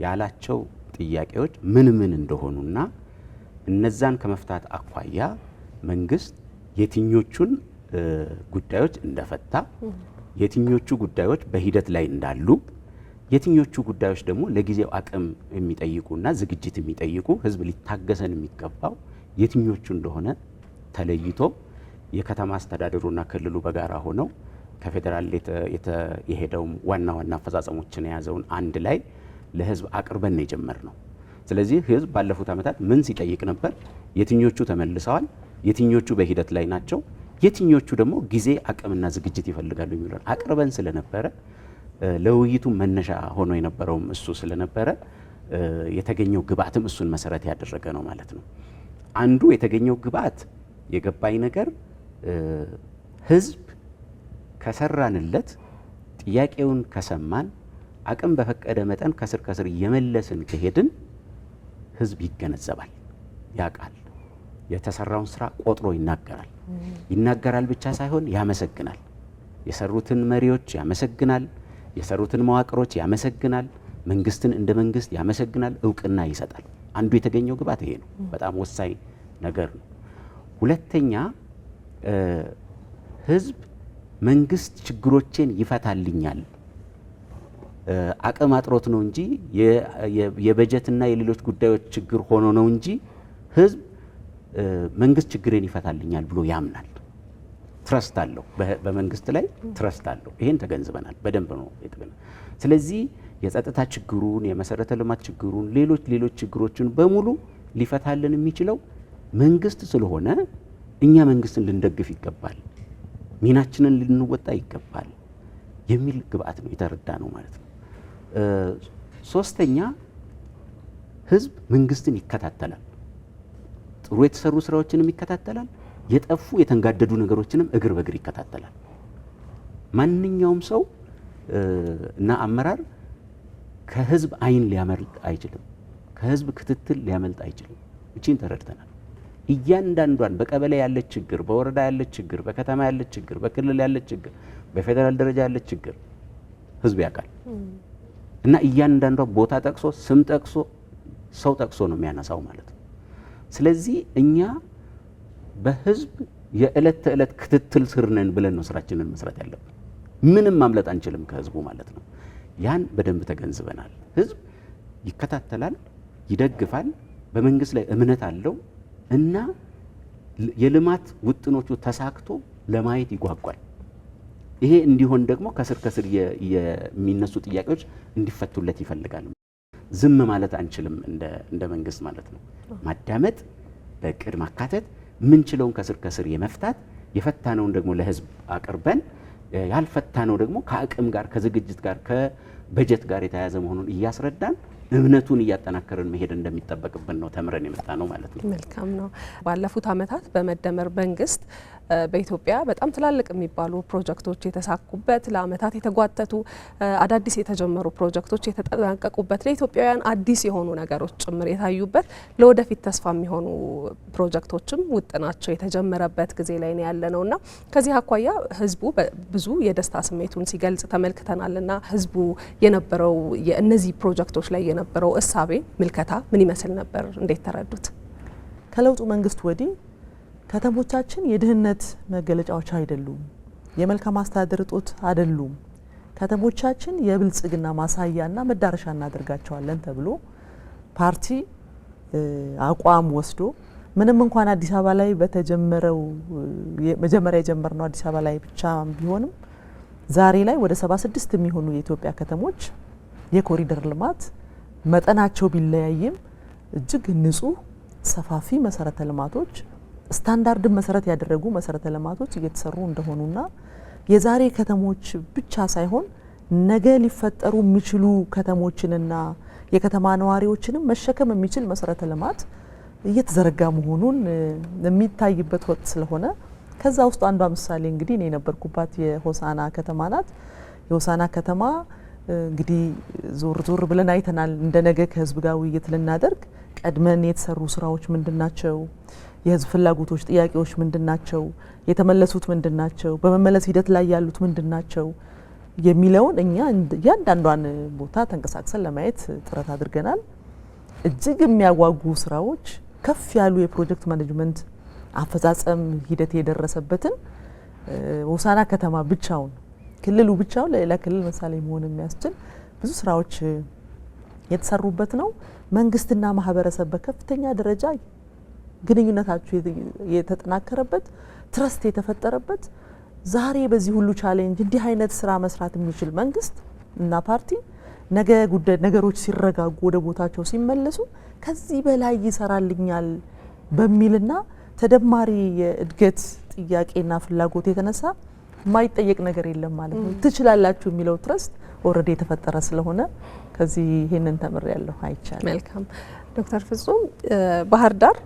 E: ያላቸው ጥያቄዎች ምን እንደሆኑና እነዛን ከመፍታት አኳያ መንግስት የትኞቹን ጉዳዮች እንደፈታ፣ የትኞቹ ጉዳዮች በሂደት ላይ እንዳሉ፣ የትኞቹ ጉዳዮች ደግሞ ለጊዜው አቅም የሚጠይቁና ዝግጅት የሚጠይቁ ህዝብ ሊታገሰን የሚገባው የትኞቹ እንደሆነ ተለይቶ የከተማ አስተዳደሩና ክልሉ በጋራ ሆነው ከፌዴራል የሄደው ዋና አፈጻጸሞችን የያዘውን አንድ ላይ ለህዝብ አቅርበን ነው የጀመርነው። ስለዚህ ህዝብ ባለፉት አመታት ምን ሲጠይቅ ነበር፣ የትኞቹ ተመልሰዋል፣ የትኞቹ በሂደት ላይ ናቸው፣ የትኞቹ ደግሞ ጊዜ አቅምና ዝግጅት ይፈልጋሉ የሚለውን አቅርበን ስለነበረ ለውይይቱ መነሻ ሆኖ የነበረውም እሱ ስለነበረ የተገኘው ግብአትም እሱን መሰረት ያደረገ ነው ማለት ነው። አንዱ የተገኘው ግብአት የገባኝ ነገር ህዝብ ከሰራንለት፣ ጥያቄውን ከሰማን፣ አቅም በፈቀደ መጠን ከስር እየመለስን ከሄድን ህዝብ ይገነዘባል፣ ያውቃል። የተሰራውን ስራ ቆጥሮ ይናገራል ብቻ ሳይሆን ያመሰግናል። የሰሩትን መሪዎች ያመሰግናል፣ የሰሩትን መዋቅሮች ያመሰግናል፣ መንግስትን እንደ መንግስት ያመሰግናል፣ እውቅና ይሰጣል። አንዱ የተገኘው ግባት ይሄ ነው። በጣም ወሳኝ ነገር ነው። ሁለተኛ ህዝብ መንግስት ችግሮችን ይፈታልኛል አቅም አጥሮት ነው እንጂ የበጀትና የሌሎች ጉዳዮች ችግር ሆኖ ነው እንጂ ህዝብ መንግስት ችግሬን ይፈታልኛል ብሎ ያምናል። ትረስት አለው፣ በመንግስት ላይ ትረስት አለው። ይሄን ተገንዝበናል፣ በደንብ ነው የተገነዘበ። ስለዚህ የጸጥታ ችግሩን፣ የመሰረተ ልማት ችግሩን፣ ሌሎች ችግሮችን በሙሉ ሊፈታልን የሚችለው መንግስት ስለሆነ እኛ መንግስትን ልንደግፍ ይገባል፣ ሚናችንን ልንወጣ ይገባል የሚል ግብአት ነው የተረዳ ነው ማለት ነው። ሶስተኛ ህዝብ መንግስትን ይከታተላል። ጥሩ የተሰሩ ስራዎችንም ይከታተላል፣ የጠፉ የተንጋደዱ ነገሮችንም እግር በእግር ይከታተላል። ማንኛውም ሰው እና አመራር ከህዝብ አይን ሊያመልጥ አይችልም፣ ከህዝብ ክትትል ሊያመልጥ አይችልም። እቺን ተረድተናል። እያንዳንዷን በቀበሌ ያለች ችግር፣ በወረዳ ያለች ችግር፣ በከተማ ያለች ችግር፣ በክልል ያለች ችግር፣ በፌደራል ደረጃ ያለች ችግር ህዝብ ያውቃል እና እያንዳንዷ ቦታ ጠቅሶ ስም ጠቅሶ ሰው ጠቅሶ ነው የሚያነሳው ማለት ነው። ስለዚህ እኛ በህዝብ የዕለት ተዕለት ክትትል ስር ነን ብለን ነው ስራችንን መስራት ያለብን። ምንም ማምለጥ አንችልም ከህዝቡ ማለት ነው። ያን በደንብ ተገንዝበናል። ህዝብ ይከታተላል፣ ይደግፋል፣ በመንግስት ላይ እምነት አለው እና የልማት ውጥኖቹ ተሳክቶ ለማየት ይጓጓል። ይሄ እንዲሆን ደግሞ ከስር ከስር የሚነሱ ጥያቄዎች እንዲፈቱለት ይፈልጋል። ዝም ማለት አንችልም እንደ መንግስት ማለት ነው። ማዳመጥ፣ በእቅድ ማካተት፣ ምንችለውን ከስር ከስር የመፍታት የፈታነውን ደግሞ ለህዝብ አቅርበን ያልፈታነው ደግሞ ከአቅም ጋር ከዝግጅት ጋር ከበጀት ጋር የተያያዘ መሆኑን እያስረዳን እምነቱን እያጠናከርን መሄድ እንደሚጠበቅብን ነው ተምረን የመጣ ነው ማለት ነው።
A: መልካም ነው። ባለፉት ዓመታት በመደመር መንግስት በኢትዮጵያ በጣም ትላልቅ የሚባሉ ፕሮጀክቶች የተሳኩበት፣ ለዓመታት የተጓተቱ አዳዲስ የተጀመሩ ፕሮጀክቶች የተጠናቀቁበት፣ ለኢትዮጵያውያን አዲስ የሆኑ ነገሮች ጭምር የታዩበት፣ ለወደፊት ተስፋ የሚሆኑ ፕሮጀክቶችም ውጥናቸው የተጀመረበት ጊዜ ላይ ነው ያለ ነውና ከዚህ አኳያ ህዝቡ ብዙ የደስታ ስሜቱን ሲገልጽ ተመልክተናልና ህዝቡ የነበረው የእነዚህ ፕሮጀክቶች ላይ የነበረው እሳቤ ምልከታ ምን ይመስል ነበር? እንዴት ተረዱት?
B: ከለውጡ መንግስት ወዲህ ከተሞቻችን የድህነት መገለጫዎች አይደሉም፣ የመልካም አስተዳደር እጦት አይደሉም፣ ከተሞቻችን የብልጽግና ማሳያና መዳረሻ እናደርጋቸዋለን ተብሎ ፓርቲ አቋም ወስዶ ምንም እንኳን አዲስ አበባ ላይ በተጀመረው መጀመሪያ የጀመርነው አዲስ አበባ ላይ ብቻ ቢሆንም ዛሬ ላይ ወደ 76 የሚሆኑ የኢትዮጵያ ከተሞች የኮሪደር ልማት መጠናቸው ቢለያይም እጅግ ንጹህ ሰፋፊ መሰረተ ልማቶች ስታንዳርድን መሰረት ያደረጉ መሰረተ ልማቶች እየተሰሩ እንደሆኑና የዛሬ ከተሞች ብቻ ሳይሆን ነገ ሊፈጠሩ የሚችሉ ከተሞችንና የከተማ ነዋሪዎችንም መሸከም የሚችል መሰረተ ልማት እየተዘረጋ መሆኑን የሚታይበት ወቅት ስለሆነ ከዛ ውስጥ አንዷ ምሳሌ እንግዲህ እኔ የነበርኩባት የሆሳና ከተማ ናት። የሆሳና ከተማ እንግዲህ ዞር ብለን አይተናል። እንደ ነገ ከህዝብ ጋር ውይይት ልናደርግ ቀድመን የተሰሩ ስራዎች ምንድናቸው? የህዝብ ፍላጎቶች፣ ጥያቄዎች ምንድናቸው? የተመለሱት ምንድናቸው? በመመለስ ሂደት ላይ ያሉት ምንድናቸው? የሚለውን እኛ እያንዳንዷን ቦታ ተንቀሳቅሰን ለማየት ጥረት አድርገናል። እጅግ የሚያጓጉ ስራዎች፣ ከፍ ያሉ የፕሮጀክት ማኔጅመንት አፈጻጸም ሂደት የደረሰበትን ሆሳና ከተማ ብቻውን ክልሉ ብቻውን ለሌላ ክልል ምሳሌ መሆን የሚያስችል ብዙ ስራዎች የተሰሩበት ነው። መንግስትና ማህበረሰብ በከፍተኛ ደረጃ ግንኙነታቸው የተጠናከረበት፣ ትረስት የተፈጠረበት፣ ዛሬ በዚህ ሁሉ ቻሌንጅ እንዲህ አይነት ስራ መስራት የሚችል መንግስት እና ፓርቲ ነገ ነገሮች ሲረጋጉ ወደ ቦታቸው ሲመለሱ ከዚህ በላይ ይሰራልኛል በሚልና ተደማሪ የእድገት ጥያቄና ፍላጎት የተነሳ የማይጠየቅ ነገር የለም ማለት ነው። ትችላላችሁ የሚለው ትረስት ኦልሬዲ የተፈጠረ ስለሆነ ከዚህ ይሄንን ተምሬያለሁ አይቻልም።
A: መልካም ዶክተር ፍጹም ባህር ዳር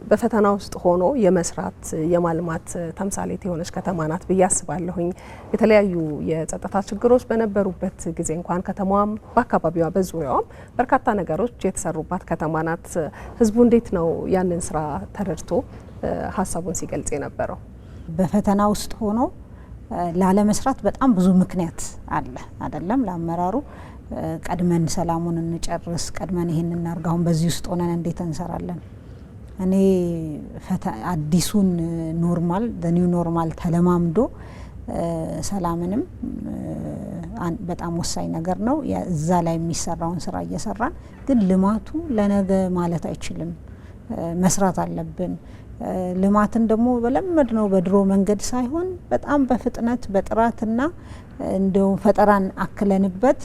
A: በፈተና ውስጥ ሆኖ የመስራት የማልማት ተምሳሌት የሆነች ከተማ ናት ብዬ አስባለሁኝ። የተለያዩ የጸጥታ ችግሮች በነበሩበት ጊዜ እንኳን ከተማዋም በአካባቢዋ በዙሪያዋም በርካታ ነገሮች የተሰሩባት ከተማ ናት። ህዝቡ እንዴት ነው ያንን ስራ ተረድቶ ሀሳቡን ሲገልጽ የነበረው?
D: በፈተና ውስጥ ሆኖ ላለመስራት በጣም ብዙ ምክንያት አለ አይደለም? ለአመራሩ ቀድመን ሰላሙን እንጨርስ፣ ቀድመን ይሄን እናርግ፣ አሁን በዚህ ውስጥ ሆነን እንዴት እንሰራለን? እኔ አዲሱን ኖርማል ኒው ኖርማል ተለማምዶ ሰላምንም በጣም ወሳኝ ነገር ነው። እዛ ላይ የሚሰራውን ስራ እየሰራን ግን ልማቱ ለነገ ማለት አይችልም፣ መስራት አለብን። ልማትን ደግሞ በለመድ ነው በድሮ መንገድ ሳይሆን በጣም በፍጥነት በጥራትና እንደው ፈጠራን አክለንበት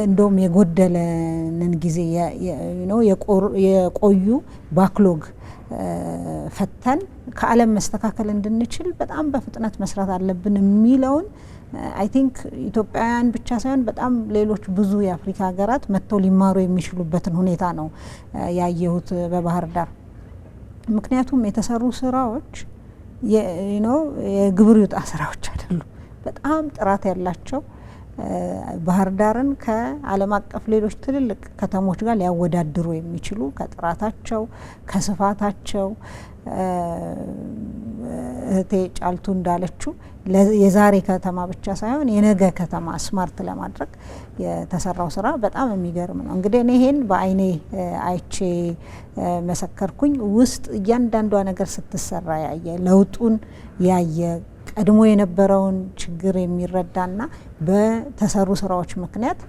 D: እንደውም የጎደለንን ጊዜ የቆዩ ባክሎግ ፈተን ከዓለም መስተካከል እንድንችል በጣም በፍጥነት መስራት አለብን የሚለውን አይ ቲንክ ኢትዮጵያውያን ብቻ ሳይሆን በጣም ሌሎች ብዙ የአፍሪካ ሀገራት መጥተው ሊማሩ የሚችሉበትን ሁኔታ ነው ያየሁት በባህር ዳር። ምክንያቱም የተሰሩ ስራዎች የግብር ይውጣ ስራዎች አይደሉም፣ በጣም ጥራት ያላቸው ባህር ዳርን ከዓለም አቀፍ ሌሎች ትልልቅ ከተሞች ጋር ሊያወዳድሩ የሚችሉ ከጥራታቸው ከስፋታቸው እህቴ ጫልቱ እንዳለችው የዛሬ ከተማ ብቻ ሳይሆን የነገ ከተማ ስማርት ለማድረግ የተሰራው ስራ በጣም የሚገርም ነው። እንግዲህ እኔ ይሄን በአይኔ አይቼ መሰከርኩኝ። ውስጥ እያንዳንዷ ነገር ስትሰራ ያየ ለውጡን ያየ ቀድሞ የነበረውን ችግር የሚረዳና በተሰሩ ስራዎች ምክንያት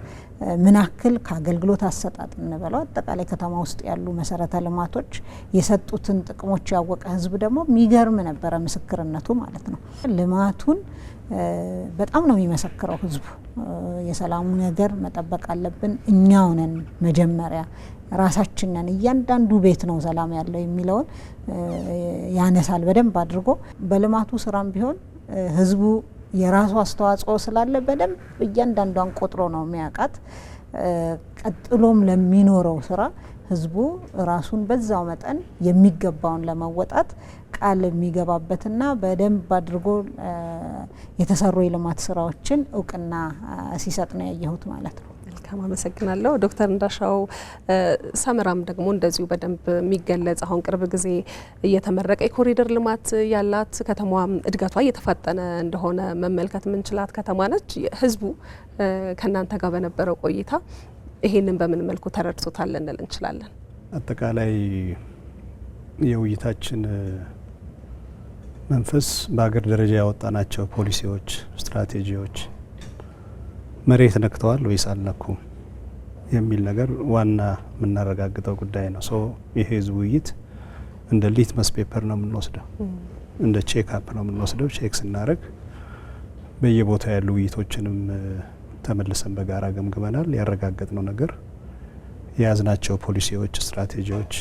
D: ምን ያክል ከአገልግሎት አሰጣጥ እንበለው አጠቃላይ ከተማ ውስጥ ያሉ መሰረተ ልማቶች የሰጡትን ጥቅሞች ያወቀ ህዝብ ደግሞ የሚገርም ነበረ ምስክርነቱ ማለት ነው። ልማቱን በጣም ነው የሚመሰክረው ህዝቡ። የሰላሙ ነገር መጠበቅ አለብን፣ እኛው ነን መጀመሪያ ራሳችን ነን፣ እያንዳንዱ ቤት ነው ሰላም ያለው የሚለውን ያነሳል በደንብ አድርጎ። በልማቱ ስራም ቢሆን ህዝቡ የራሱ አስተዋጽኦ ስላለ በደንብ እያንዳንዷን ቆጥሮ ነው የሚያውቃት። ቀጥሎም ለሚኖረው ስራ ህዝቡ ራሱን በዛው መጠን የሚገባውን ለመወጣት ቃል የሚገባበትና በደንብ አድርጎ የተሰሩ የልማት ስራዎችን እውቅና ሲሰጥ ነው ያየሁት ማለት ነው።
A: መልካም አመሰግናለሁ ዶክተር እንዳሻው። ሰመራም ደግሞ እንደዚሁ በደንብ የሚገለጽ አሁን ቅርብ ጊዜ እየተመረቀ የኮሪደር ልማት ያላት ከተማዋም እድገቷ እየተፋጠነ እንደሆነ መመልከት የምንችላት ከተማ ነች። ህዝቡ ከእናንተ ጋር በነበረው ቆይታ ይሄንን በምን መልኩ ተረድቶታል ልንል እንችላለን?
C: አጠቃላይ የውይይታችን መንፈስ በሀገር ደረጃ ያወጣናቸው ፖሊሲዎች፣ ስትራቴጂዎች መሬት ነክተዋል ወይስ አልነኩም የሚል ነገር ዋና የምናረጋግጠው ጉዳይ ነው። ሶ ይሄ ህዝብ ውይይት እንደ ሊትመስ ፔፐር ነው የምንወስደው፣ እንደ ቼክ አፕ ነው የምንወስደው። ቼክ ስናደርግ በየቦታው ያሉ ውይይቶችንም ተመልሰን በጋራ ገምግመናል። ያረጋገጥነው ነገር የያዝናቸው ፖሊሲዎች፣ ስትራቴጂዎች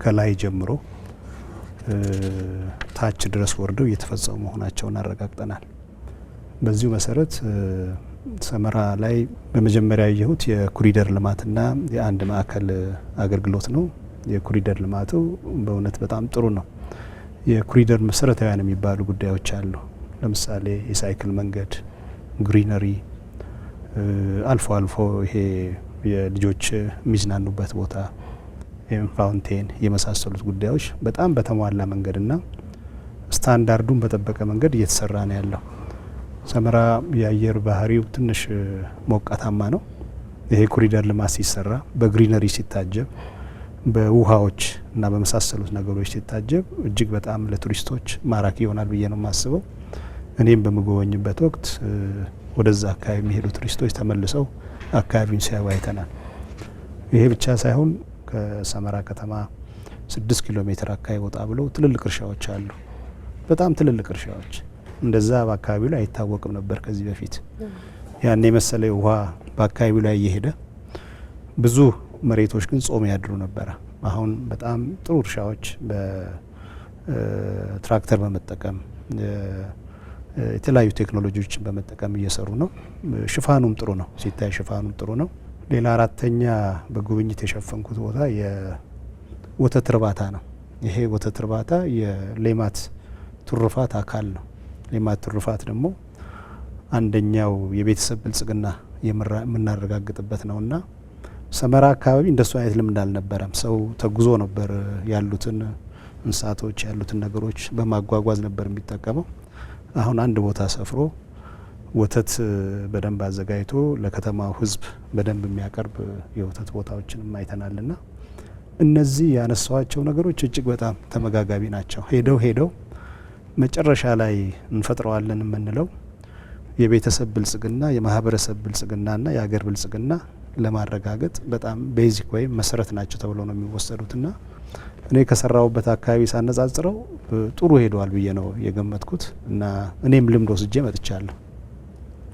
C: ከላይ ጀምሮ ታች ድረስ ወርደው እየተፈጸሙ መሆናቸውን አረጋግጠናል። በዚሁ መሰረት ሰመራ ላይ በመጀመሪያ ያየሁት የኮሪደር ልማትና የአንድ ማዕከል አገልግሎት ነው። የኮሪደር ልማቱ በእውነት በጣም ጥሩ ነው። የኮሪደር መሰረታዊያን የሚባሉ ጉዳዮች አሉ። ለምሳሌ የሳይክል መንገድ፣ ግሪነሪ፣ አልፎ አልፎ ይሄ የልጆች የሚዝናኑበት ቦታ፣ ፋውንቴን የመሳሰሉት ጉዳዮች በጣም በተሟላ መንገድና ስታንዳርዱን በጠበቀ መንገድ እየተሰራ ነው ያለው። ሰመራ የአየር ባህሪው ትንሽ ሞቃታማ ነው። ይሄ ኮሪደር ልማት ሲሰራ በግሪነሪ ሲታጀብ፣ በውሃዎች እና በመሳሰሉት ነገሮች ሲታጀብ እጅግ በጣም ለቱሪስቶች ማራኪ ይሆናል ብዬ ነው የማስበው። እኔም በምጎበኝበት ወቅት ወደዛ አካባቢ የሚሄዱ ቱሪስቶች ተመልሰው አካባቢውን ሲያዩ አይተናል። ይሄ ብቻ ሳይሆን ከሰመራ ከተማ 6 ኪሎ ሜትር አካባቢ ወጣ ብለው ትልልቅ እርሻዎች አሉ። በጣም ትልልቅ እርሻዎች እንደዛ በአካባቢው ላይ አይታወቅም ነበር ከዚህ በፊት። ያን የመሰለ ውሃ በአካባቢው ላይ እየሄደ ብዙ መሬቶች ግን ጾም ያድሩ ነበረ። አሁን በጣም ጥሩ እርሻዎች በትራክተር በመጠቀም የተለያዩ ቴክኖሎጂዎችን በመጠቀም እየሰሩ ነው። ሽፋኑም ጥሩ ነው፣ ሲታይ ሽፋኑም ጥሩ ነው። ሌላ አራተኛ በጉብኝት የሸፈንኩት ቦታ የወተት እርባታ ነው። ይሄ ወተት እርባታ የሌማት ትሩፋት አካል ነው። ሌማት ትሩፋት ደግሞ አንደኛው የቤተሰብ ብልጽግና የምናረጋግጥበት ነውና ሰመራ አካባቢ እንደሱ አይነት ልምድ አልነበረም። ሰው ተጉዞ ነበር ያሉትን እንስሳቶች ያሉትን ነገሮች በማጓጓዝ ነበር የሚጠቀመው። አሁን አንድ ቦታ ሰፍሮ ወተት በደንብ አዘጋጅቶ ለከተማው ሕዝብ በደንብ የሚያቀርብ የወተት ቦታዎችንም አይተናልና እነዚህ ያነሳዋቸው ነገሮች እጅግ በጣም ተመጋጋቢ ናቸው። ሄደው መጨረሻ ላይ እንፈጥረዋለን የምንለው የቤተሰብ ብልጽግና፣ የማህበረሰብ ብልጽግናና የሀገር ብልጽግና ለማረጋገጥ በጣም ቤዚክ ወይም መሰረት ናቸው ተብሎ ነው የሚወሰዱትና እኔ ከሰራውበት አካባቢ ሳነጻጽረው ጥሩ ሄደዋል ብዬ ነው የገመትኩት እና እኔም ልምድ ወስጄ መጥቻለሁ።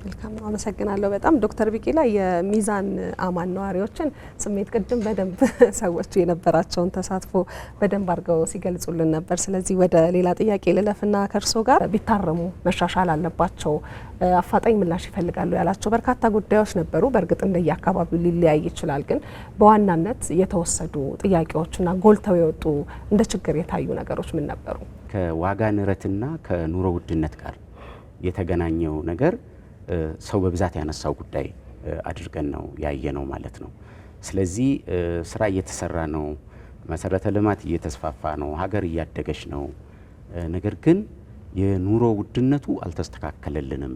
A: መልካም ነው፣ አመሰግናለሁ በጣም ዶክተር ቢቂላ። የሚዛን አማን ነዋሪዎችን ስሜት ቅድም በደንብ ሰዎቹ የነበራቸውን ተሳትፎ በደንብ አድርገው ሲገልጹልን ነበር። ስለዚህ ወደ ሌላ ጥያቄ ልለፍና ከእርሶ ጋር ቢታረሙ መሻሻል አለባቸው፣ አፋጣኝ ምላሽ ይፈልጋሉ ያላቸው በርካታ ጉዳዮች ነበሩ። በእርግጥ እንደየ አካባቢው ሊለያይ ይችላል። ግን በዋናነት የተወሰዱ ጥያቄዎችና ጎልተው የወጡ እንደ ችግር የታዩ ነገሮች ምን ነበሩ?
E: ከዋጋ ንረትና ከኑሮ ውድነት ጋር የተገናኘው ነገር ሰው በብዛት ያነሳው ጉዳይ አድርገን ነው ያየ ነው ማለት ነው። ስለዚህ ስራ እየተሰራ ነው፣ መሰረተ ልማት እየተስፋፋ ነው፣ ሀገር እያደገች ነው። ነገር ግን የኑሮ ውድነቱ አልተስተካከለልንም።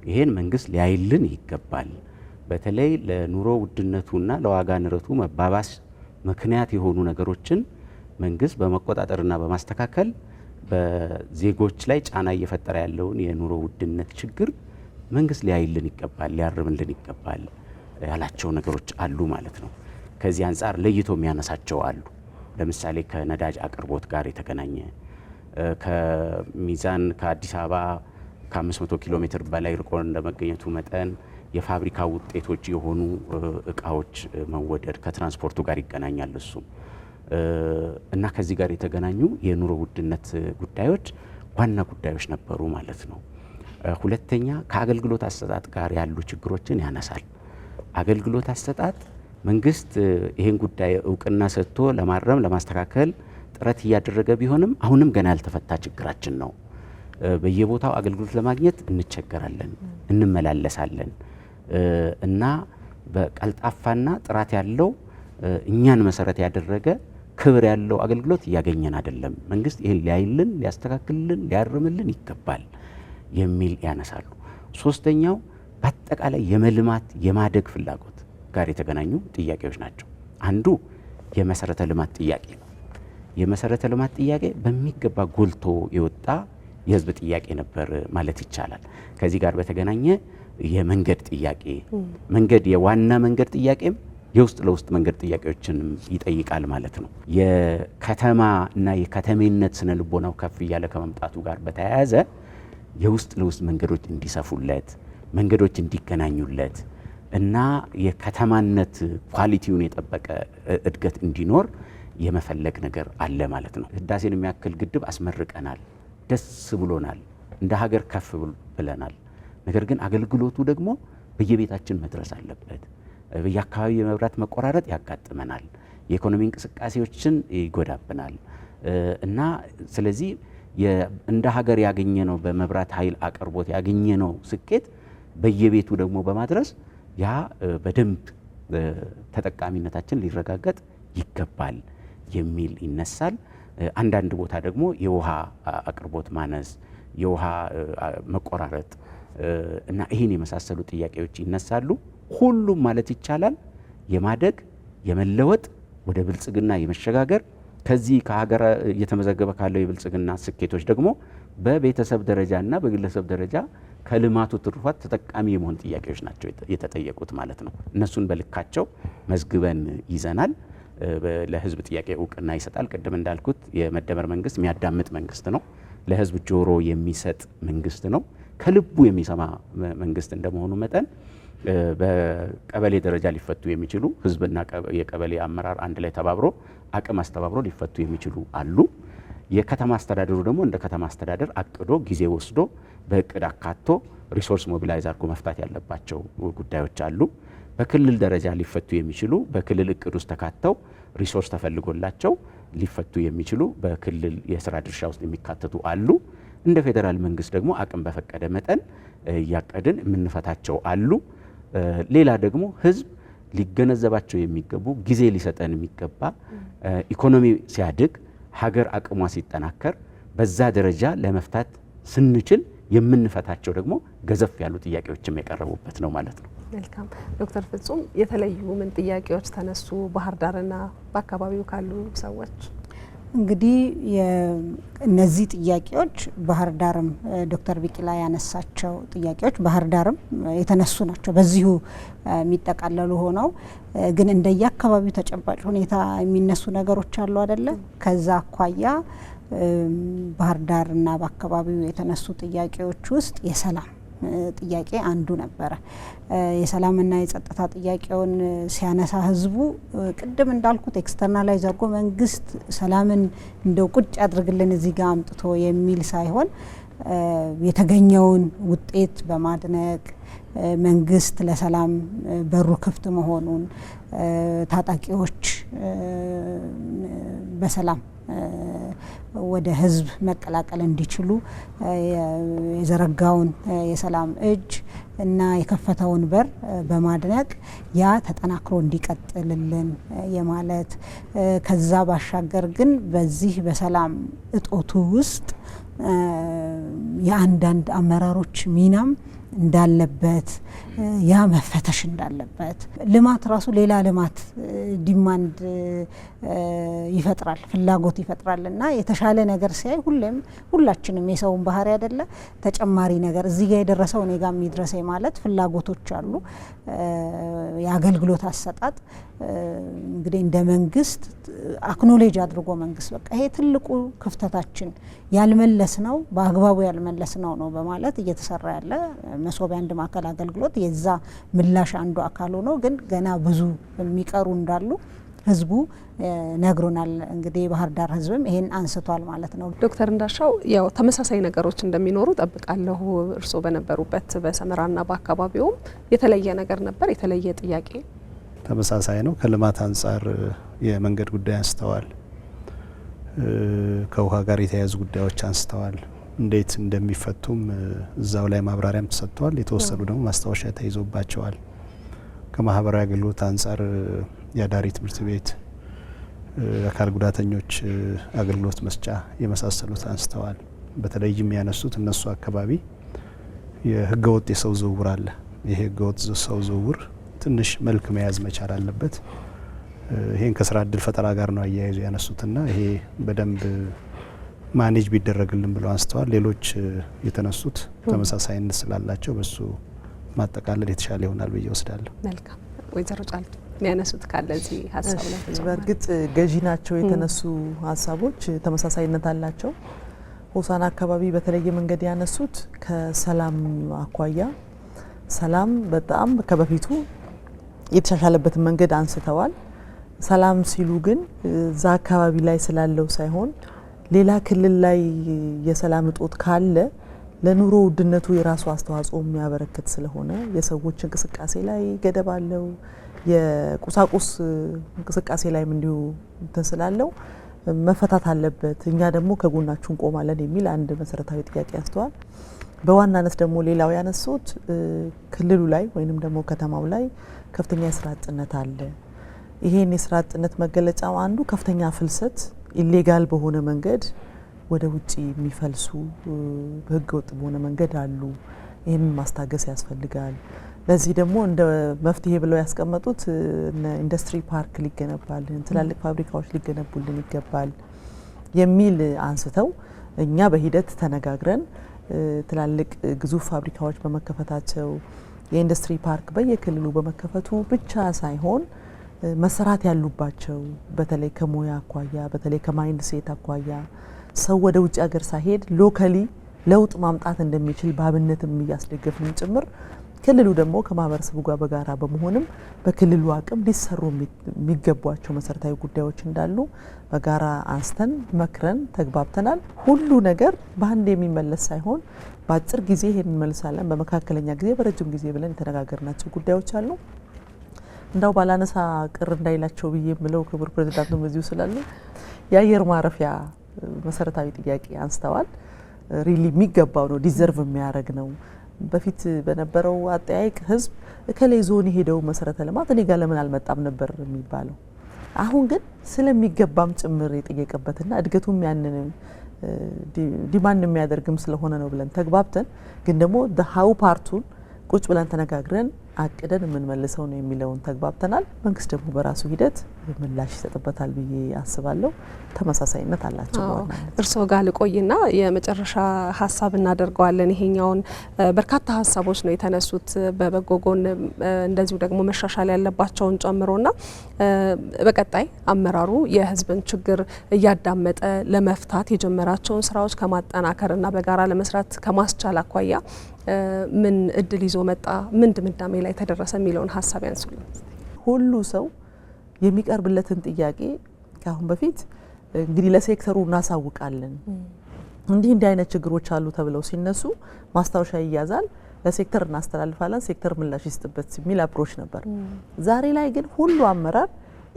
E: ይሄን መንግስት ሊያይልን ይገባል። በተለይ ለኑሮ ውድነቱና ለዋጋ ንረቱ መባባስ ምክንያት የሆኑ ነገሮችን መንግስት በመቆጣጠርና በማስተካከል በዜጎች ላይ ጫና እየፈጠረ ያለውን የኑሮ ውድነት ችግር መንግስት ሊያይልን ይገባል፣ ሊያርምልን ይገባል ያላቸው ነገሮች አሉ ማለት ነው። ከዚህ አንጻር ለይቶ የሚያነሳቸው አሉ። ለምሳሌ ከነዳጅ አቅርቦት ጋር የተገናኘ ከሚዛን ከአዲስ አበባ ከ500 ኪሎ ሜትር በላይ ርቆ እንደመገኘቱ መጠን የፋብሪካ ውጤቶች የሆኑ እቃዎች መወደድ ከትራንስፖርቱ ጋር ይገናኛል እሱ እና ከዚህ ጋር የተገናኙ የኑሮ ውድነት ጉዳዮች ዋና ጉዳዮች ነበሩ ማለት ነው። ሁለተኛ ከአገልግሎት አሰጣጥ ጋር ያሉ ችግሮችን ያነሳል። አገልግሎት አሰጣጥ መንግስት ይህን ጉዳይ እውቅና ሰጥቶ ለማረም ለማስተካከል ጥረት እያደረገ ቢሆንም አሁንም ገና ያልተፈታ ችግራችን ነው። በየቦታው አገልግሎት ለማግኘት እንቸገራለን፣ እንመላለሳለን እና በቀልጣፋና ጥራት ያለው እኛን መሰረት ያደረገ ክብር ያለው አገልግሎት እያገኘን አይደለም። መንግስት ይህን ሊያይልን፣ ሊያስተካክልልን፣ ሊያርምልን ይገባል የሚል ያነሳሉ። ሶስተኛው በአጠቃላይ የመልማት የማደግ ፍላጎት ጋር የተገናኙ ጥያቄዎች ናቸው። አንዱ የመሰረተ ልማት ጥያቄ ነው። የመሰረተ ልማት ጥያቄ በሚገባ ጎልቶ የወጣ የህዝብ ጥያቄ ነበር ማለት ይቻላል። ከዚህ ጋር በተገናኘ የመንገድ ጥያቄ መንገድ የዋና መንገድ ጥያቄም የውስጥ ለውስጥ መንገድ ጥያቄዎችንም ይጠይቃል ማለት ነው። የከተማ እና የከተሜነት ስነ ልቦናው ከፍ እያለ ከመምጣቱ ጋር በተያያዘ የውስጥ ለውስጥ መንገዶች እንዲሰፉለት፣ መንገዶች እንዲገናኙለት እና የከተማነት ኳሊቲውን የጠበቀ እድገት እንዲኖር የመፈለግ ነገር አለ ማለት ነው። ህዳሴን የሚያክል ግድብ አስመርቀናል፣ ደስ ብሎናል፣ እንደ ሀገር ከፍ ብለናል። ነገር ግን አገልግሎቱ ደግሞ በየቤታችን መድረስ አለበት። በየአካባቢው የመብራት መቆራረጥ ያጋጥመናል፣ የኢኮኖሚ እንቅስቃሴዎችን ይጎዳብናል እና ስለዚህ እንደ ሀገር ያገኘነው በመብራት ኃይል አቅርቦት ያገኘነው ስኬት በየቤቱ ደግሞ በማድረስ ያ በደንብ ተጠቃሚነታችን ሊረጋገጥ ይገባል የሚል ይነሳል። አንዳንድ ቦታ ደግሞ የውሃ አቅርቦት ማነስ፣ የውሃ መቆራረጥ እና ይህን የመሳሰሉ ጥያቄዎች ይነሳሉ። ሁሉም ማለት ይቻላል የማደግ የመለወጥ ወደ ብልጽግና የመሸጋገር ከዚህ ከሀገር እየተመዘገበ ካለው የብልጽግና ስኬቶች ደግሞ በቤተሰብ ደረጃና በግለሰብ ደረጃ ከልማቱ ትሩፋት ተጠቃሚ የመሆን ጥያቄዎች ናቸው የተጠየቁት ማለት ነው። እነሱን በልካቸው መዝግበን ይዘናል። ለህዝብ ጥያቄ እውቅና ይሰጣል። ቅድም እንዳልኩት የመደመር መንግስት የሚያዳምጥ መንግስት ነው። ለህዝብ ጆሮ የሚሰጥ መንግስት ነው። ከልቡ የሚሰማ መንግስት እንደመሆኑ መጠን በቀበሌ ደረጃ ሊፈቱ የሚችሉ ህዝብና የቀበሌ አመራር አንድ ላይ ተባብሮ አቅም አስተባብሮ ሊፈቱ የሚችሉ አሉ። የከተማ አስተዳደሩ ደግሞ እንደ ከተማ አስተዳደር አቅዶ ጊዜ ወስዶ በእቅድ አካቶ ሪሶርስ ሞቢላይዝ አድርጎ መፍታት ያለባቸው ጉዳዮች አሉ። በክልል ደረጃ ሊፈቱ የሚችሉ በክልል እቅድ ውስጥ ተካተው ሪሶርስ ተፈልጎላቸው ሊፈቱ የሚችሉ በክልል የስራ ድርሻ ውስጥ የሚካተቱ አሉ። እንደ ፌዴራል መንግስት ደግሞ አቅም በፈቀደ መጠን እያቀድን የምንፈታቸው አሉ። ሌላ ደግሞ ህዝብ ሊገነዘባቸው የሚገቡ ጊዜ ሊሰጠን የሚገባ ኢኮኖሚ ሲያድግ ሀገር አቅሟ ሲጠናከር በዛ ደረጃ ለመፍታት ስንችል የምንፈታቸው ደግሞ ገዘፍ ያሉ ጥያቄዎችም የቀረቡበት ነው ማለት ነው።
A: መልካም ዶክተር ፍጹም የተለዩ ምን ጥያቄዎች ተነሱ ባህር ዳርና በአካባቢው ካሉ ሰዎች?
D: እንግዲህ እነዚህ ጥያቄዎች ባህር ዳርም ዶክተር ቢቂላ ያነሳቸው ጥያቄዎች ባህር ዳርም የተነሱ ናቸው። በዚሁ የሚጠቃለሉ ሆነው ግን እንደየአካባቢው ተጨባጭ ሁኔታ የሚነሱ ነገሮች አሉ አይደለ? ከዛ አኳያ ባህር ዳርና በአካባቢው የተነሱ ጥያቄዎች ውስጥ የሰላም ጥያቄ አንዱ ነበረ። የሰላምና የጸጥታ ጥያቄውን ሲያነሳ ህዝቡ ቅድም እንዳልኩት ኤክስተርናላይዝ አድርጎ መንግስት ሰላምን እንደው ቁጭ ያድርግልን እዚህ ጋር አምጥቶ የሚል ሳይሆን የተገኘውን ውጤት በማድነቅ መንግስት ለሰላም በሩ ክፍት መሆኑን ታጣቂዎች በሰላም ወደ ህዝብ መቀላቀል እንዲችሉ የዘረጋውን የሰላም እጅ እና የከፈተውን በር በማድነቅ ያ ተጠናክሮ እንዲቀጥልልን የማለት ከዛ ባሻገር ግን በዚህ በሰላም እጦቱ ውስጥ የአንዳንድ አመራሮች ሚናም እንዳለበት ያ መፈተሽ እንዳለበት ልማት ራሱ ሌላ ልማት ዲማንድ ይፈጥራል፣ ፍላጎት ይፈጥራል እና የተሻለ ነገር ሲያይ ሁላችንም የሰውን ባህሪ አይደለ ተጨማሪ ነገር እዚህ ጋር የደረሰው እኔ ጋር የሚድረሰኝ ማለት ፍላጎቶች አሉ። የአገልግሎት አሰጣጥ እንግዲህ እንደ መንግስት አክኖሌጅ አድርጎ መንግስት በቃ ይሄ ትልቁ ክፍተታችን ያልመለስ ነው በአግባቡ ያልመለስ ነው በማለት እየተሰራ ያለ መሶቢያ አንድ ማዕከል አገልግሎት የዛ ምላሽ አንዱ አካል ሆኖ ግን ገና ብዙ የሚቀሩ እንዳሉ ህዝቡ ነግሮናል። እንግዲህ ባህር ዳር ህዝብም ይሄን አንስቷል ማለት ነው።
A: ዶክተር እንዳሻው ያው ተመሳሳይ ነገሮች እንደሚኖሩ ጠብቃለሁ። እርስዎ በነበሩበት በሰመራና በአካባቢውም የተለየ ነገር ነበር? የተለየ ጥያቄ?
C: ተመሳሳይ ነው። ከልማት አንጻር የመንገድ ጉዳይ አንስተዋል። ከውሃ ጋር የተያያዙ ጉዳዮች አንስተዋል። እንዴት እንደሚፈቱም እዛው ላይ ማብራሪያም ተሰጥቷል። የተወሰኑ ደግሞ ማስታወሻ ተይዞባቸዋል። ከማህበራዊ አገልግሎት አንጻር የአዳሪ ትምህርት ቤት፣ አካል ጉዳተኞች አገልግሎት መስጫ የመሳሰሉት አንስተዋል። በተለይም ያነሱት እነሱ አካባቢ የህገወጥ የሰው ዝውውር አለ። ይሄ ህገወጥ ሰው ዝውውር ትንሽ መልክ መያዝ መቻል አለበት። ይሄን ከስራ እድል ፈጠራ ጋር ነው አያይዞ ያነሱትና ይሄ በደንብ ማኔጅ ቢደረግልን ብለው አንስተዋል። ሌሎች የተነሱት ተመሳሳይነት ስላላቸው በሱ ማጠቃለል የተሻለ ይሆናል ብዬ ወስዳለሁ።
A: መልካም። ወይዘሮ ጫልቱ የሚያነሱት ካለ እዚህ ሀሳብ ላይ?
B: በእርግጥ ገዢ ናቸው የተነሱ ሀሳቦች ተመሳሳይነት አላቸው። ሆሳና አካባቢ በተለየ መንገድ ያነሱት ከሰላም አኳያ ሰላም በጣም ከበፊቱ የተሻሻለበትን መንገድ አንስተዋል። ሰላም ሲሉ ግን እዛ አካባቢ ላይ ስላለው ሳይሆን ሌላ ክልል ላይ የሰላም እጦት ካለ ለኑሮ ውድነቱ የራሱ አስተዋጽኦ የሚያበረክት ስለሆነ የሰዎች እንቅስቃሴ ላይ ገደብ አለው። የቁሳቁስ እንቅስቃሴ ላይም እንዲሁ ስላለው መፈታት አለበት። እኛ ደግሞ ከጎናችሁ እንቆማለን የሚል አንድ መሰረታዊ ጥያቄ አንስተዋል። በዋናነት ደግሞ ሌላው ያነሱት ክልሉ ላይ ወይንም ደግሞ ከተማው ላይ ከፍተኛ የስራ አጥነት አለ። ይሄን የስራ አጥነት መገለጫው አንዱ ከፍተኛ ፍልሰት ኢሌጋል በሆነ መንገድ ወደ ውጪ የሚፈልሱ በህገ ወጥ በሆነ መንገድ አሉ። ይህን ማስታገስ ያስፈልጋል። ለዚህ ደግሞ እንደ መፍትሄ ብለው ያስቀመጡት ኢንዱስትሪ ፓርክ ሊገነባልን፣ ትላልቅ ፋብሪካዎች ሊገነቡልን ይገባል የሚል አንስተው እኛ በሂደት ተነጋግረን ትላልቅ ግዙፍ ፋብሪካዎች በመከፈታቸው የኢንዱስትሪ ፓርክ በየክልሉ በመከፈቱ ብቻ ሳይሆን መሰራት ያሉባቸው በተለይ ከሙያ አኳያ በተለይ ከማይንድ ሴት አኳያ ሰው ወደ ውጭ ሀገር ሳይሄድ ሎካሊ ለውጥ ማምጣት እንደሚችል በአብነትም እያስደገፍን ጭምር ክልሉ ደግሞ ከማህበረሰቡ ጋር በጋራ በመሆንም በክልሉ አቅም ሊሰሩ የሚገቧቸው መሰረታዊ ጉዳዮች እንዳሉ በጋራ አንስተን መክረን ተግባብተናል። ሁሉ ነገር በአንድ የሚመለስ ሳይሆን በአጭር ጊዜ ይሄን እንመልሳለን፣ በመካከለኛ ጊዜ፣ በረጅም ጊዜ ብለን የተነጋገርናቸው ጉዳዮች አሉ። እንዳው ባላነሳ ቅር እንዳይላቸው ብዬ የምለው ክቡር ፕሬዚዳንቱ በዚሁ ስላሉ የአየር ማረፊያ መሰረታዊ ጥያቄ አንስተዋል። ሪሊ የሚገባው ነው፣ ዲዘርቭ የሚያደርግ ነው። በፊት በነበረው አጠያይቅ ህዝብ እከሌ ዞን የሄደው መሰረተ ልማት እኔ ጋር ለምን አልመጣም ነበር የሚባለው። አሁን ግን ስለሚገባም ጭምር የጠየቀበትና እድገቱም ያንን ዲማንድ የሚያደርግም ስለሆነ ነው ብለን ተግባብተን፣ ግን ደግሞ ሀው ፓርቱን ቁጭ ብለን ተነጋግረን አቅደን የምንመልሰው ነው የሚለውን ተግባብተናል። መንግስት ደግሞ በራሱ ሂደት ምላሽ ይሰጥበታል ብዬ አስባለሁ። ተመሳሳይነት አላቸው።
A: እርስዎ ጋር ልቆይና የመጨረሻ ሀሳብ እናደርገዋለን። ይሄኛውን በርካታ ሀሳቦች ነው የተነሱት በበጎ ጎን እንደዚሁ ደግሞ መሻሻል ያለባቸውን ጨምሮና በቀጣይ አመራሩ የህዝብን ችግር እያዳመጠ ለመፍታት የጀመራቸውን ስራዎች ከማጠናከርና በጋራ ለመስራት ከማስቻል አኳያ ምን እድል ይዞ መጣ፣ ምን ድምዳሜ ላይ ተደረሰ የሚለውን ሀሳብ ያንሱልን።
B: ሁሉ ሰው የሚቀርብለትን ጥያቄ ከአሁን በፊት እንግዲህ ለሴክተሩ እናሳውቃለን፣ እንዲህ አይነት ችግሮች አሉ ተብለው ሲነሱ ማስታወሻ ይያዛል፣ ለሴክተር እናስተላልፋለን፣ ሴክተር ምላሽ ይስጥበት የሚል አፕሮች ነበር። ዛሬ ላይ ግን ሁሉ አመራር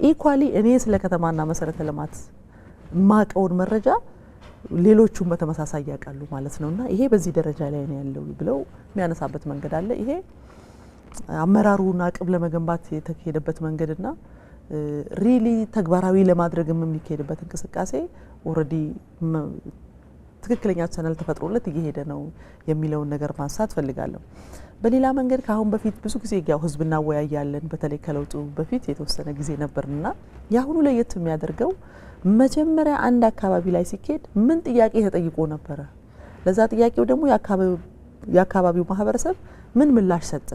B: ኢኳሊ እኔ ስለ ከተማና መሰረተ ልማት ማቀውን መረጃ ሌሎቹም በተመሳሳይ ያውቃሉ ማለት ነውና ይሄ በዚህ ደረጃ ላይ ነው ያለው ብለው የሚያነሳበት መንገድ አለ። ይሄ አመራሩን አቅም ለመገንባት የተካሄደበት መንገድና ሪሊ ተግባራዊ ለማድረግ የሚካሄድበት እንቅስቃሴ ኦልሬዲ ትክክለኛ ቻናል ተፈጥሮለት እየሄደ ነው የሚለውን ነገር ማንሳት ፈልጋለሁ። በሌላ መንገድ ከአሁን በፊት ብዙ ጊዜ ያው ህዝብ እናወያያለን፣ በተለይ ከለውጡ በፊት የተወሰነ ጊዜ ነበርና ያሁኑ ለየት የሚያደርገው መጀመሪያ አንድ አካባቢ ላይ ሲኬድ ምን ጥያቄ ተጠይቆ ነበረ፣ ለዛ ጥያቄው ደግሞ የአካባቢው ማህበረሰብ ምን ምላሽ ሰጠ፣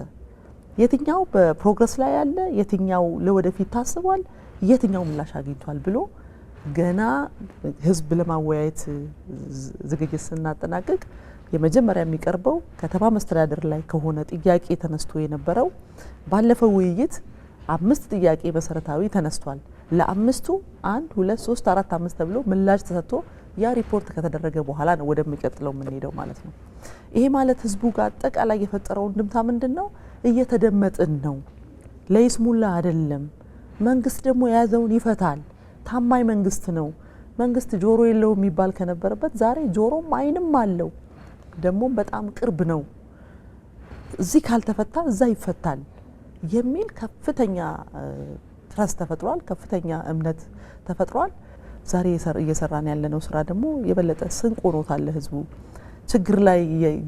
B: የትኛው በፕሮግረስ ላይ ያለ፣ የትኛው ለወደፊት ታስቧል፣ የትኛው ምላሽ አግኝቷል ብሎ ገና ህዝብ ለማወያየት ዝግጅት ስናጠናቅቅ የመጀመሪያ የሚቀርበው ከተማ መስተዳደር ላይ ከሆነ ጥያቄ ተነስቶ የነበረው ባለፈው ውይይት 5 ጥያቄ መሰረታዊ ተነስቷል። ለአምስቱ 1 2 3 4 5 ተብሎ ምላሽ ተሰጥቶ ያ ሪፖርት ከተደረገ በኋላ ነው ወደሚቀጥለው የምንሄደው ማለት ነው። ይሄ ማለት ህዝቡ ጋር አጠቃላይ የፈጠረው እንድምታ ምንድነው? እየተደመጥን ነው፣ ለይስሙላ አይደለም። መንግስት ደግሞ የያዘውን ይፈታል። ታማኝ መንግስት ነው። መንግስት ጆሮ የለው የሚባል ከነበረበት ዛሬ ጆሮም አይንም አለው፣ ደግሞ በጣም ቅርብ ነው። እዚህ ካልተፈታ እዛ ይፈታል የሚል ከፍተኛ ትረስት ተፈጥሯል። ከፍተኛ እምነት ተፈጥሯል። ዛሬ እየሰራን ያለነው ስራ ደግሞ የበለጠ ስንቅ ሆኖታል። ህዝቡ ችግር ላይ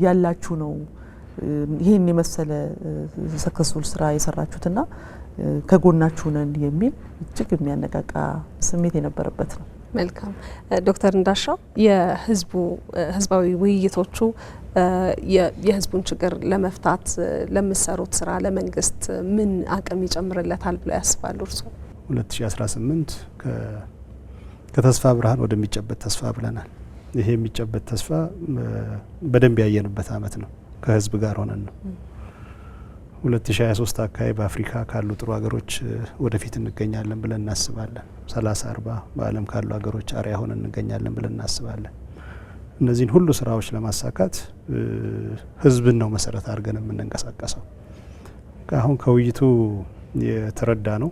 B: ያላችሁ ነው ይሄን የመሰለ ሰክሰስፉል ስራ የሰራችሁትና ከጎናችሁ ነን የሚል እጅግ የሚያነቃቃ ስሜት የነበረበት ነው።
A: መልካም ዶክተር እንዳሻው ህዝባዊ ውይይቶቹ የህዝቡን ችግር ለመፍታት ለምሰሩት ስራ ለመንግስት ምን አቅም ይጨምርለታል ብለው ያስባሉ እርስዎ?
C: 2018 ከተስፋ ብርሃን ወደሚጨበት ተስፋ ብለናል። ይሄ የሚጨበት ተስፋ በደንብ ያየንበት አመት ነው። ከህዝብ ጋር ሆነን ነው። 2023 አካባቢ በአፍሪካ ካሉ ጥሩ ሀገሮች ወደፊት እንገኛለን ብለን እናስባለን። 30-40 በዓለም ካሉ ሀገሮች አርአያ ሆነን እንገኛለን ብለን እናስባለን። እነዚህን ሁሉ ስራዎች ለማሳካት ህዝብን ነው መሰረት አድርገን የምንንቀሳቀሰው። አሁን ከውይይቱ የተረዳ ነው።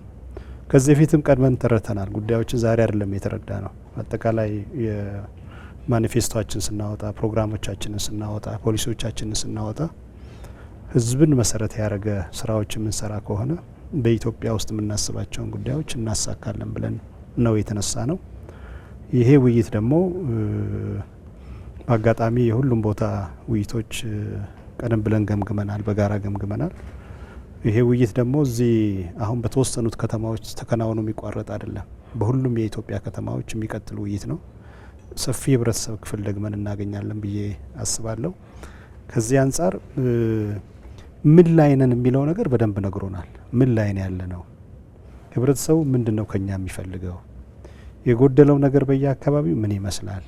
C: ከዚህ በፊትም ቀድመን ተረድተናል። ጉዳዮችን ዛሬ አይደለም የተረዳ ነው። አጠቃላይ የማኒፌስቶችን ስናወጣ፣ ፕሮግራሞቻችንን ስናወጣ፣ ፖሊሲዎቻችንን ስናወጣ ህዝብን መሰረት ያደረገ ስራዎች የምንሰራ ከሆነ በኢትዮጵያ ውስጥ የምናስባቸውን ጉዳዮች እናሳካለን ብለን ነው የተነሳ ነው። ይሄ ውይይት ደግሞ በአጋጣሚ የሁሉም ቦታ ውይይቶች ቀደም ብለን ገምግመናል፣ በጋራ ገምግመናል። ይሄ ውይይት ደግሞ እዚህ አሁን በተወሰኑት ከተማዎች ተከናውኖ የሚቋረጥ አይደለም። በሁሉም የኢትዮጵያ ከተማዎች የሚቀጥል ውይይት ነው። ሰፊ የህብረተሰብ ክፍል ደግመን እናገኛለን ብዬ አስባለሁ። ከዚህ አንጻር ምን ላይ ነን የሚለው ነገር በደንብ ነግሮናል። ምን ላይ ነው ያለ ነው? ህብረተሰቡ ምንድን ነው ከኛ የሚፈልገው? የጎደለው ነገር በየአካባቢው ምን ይመስላል?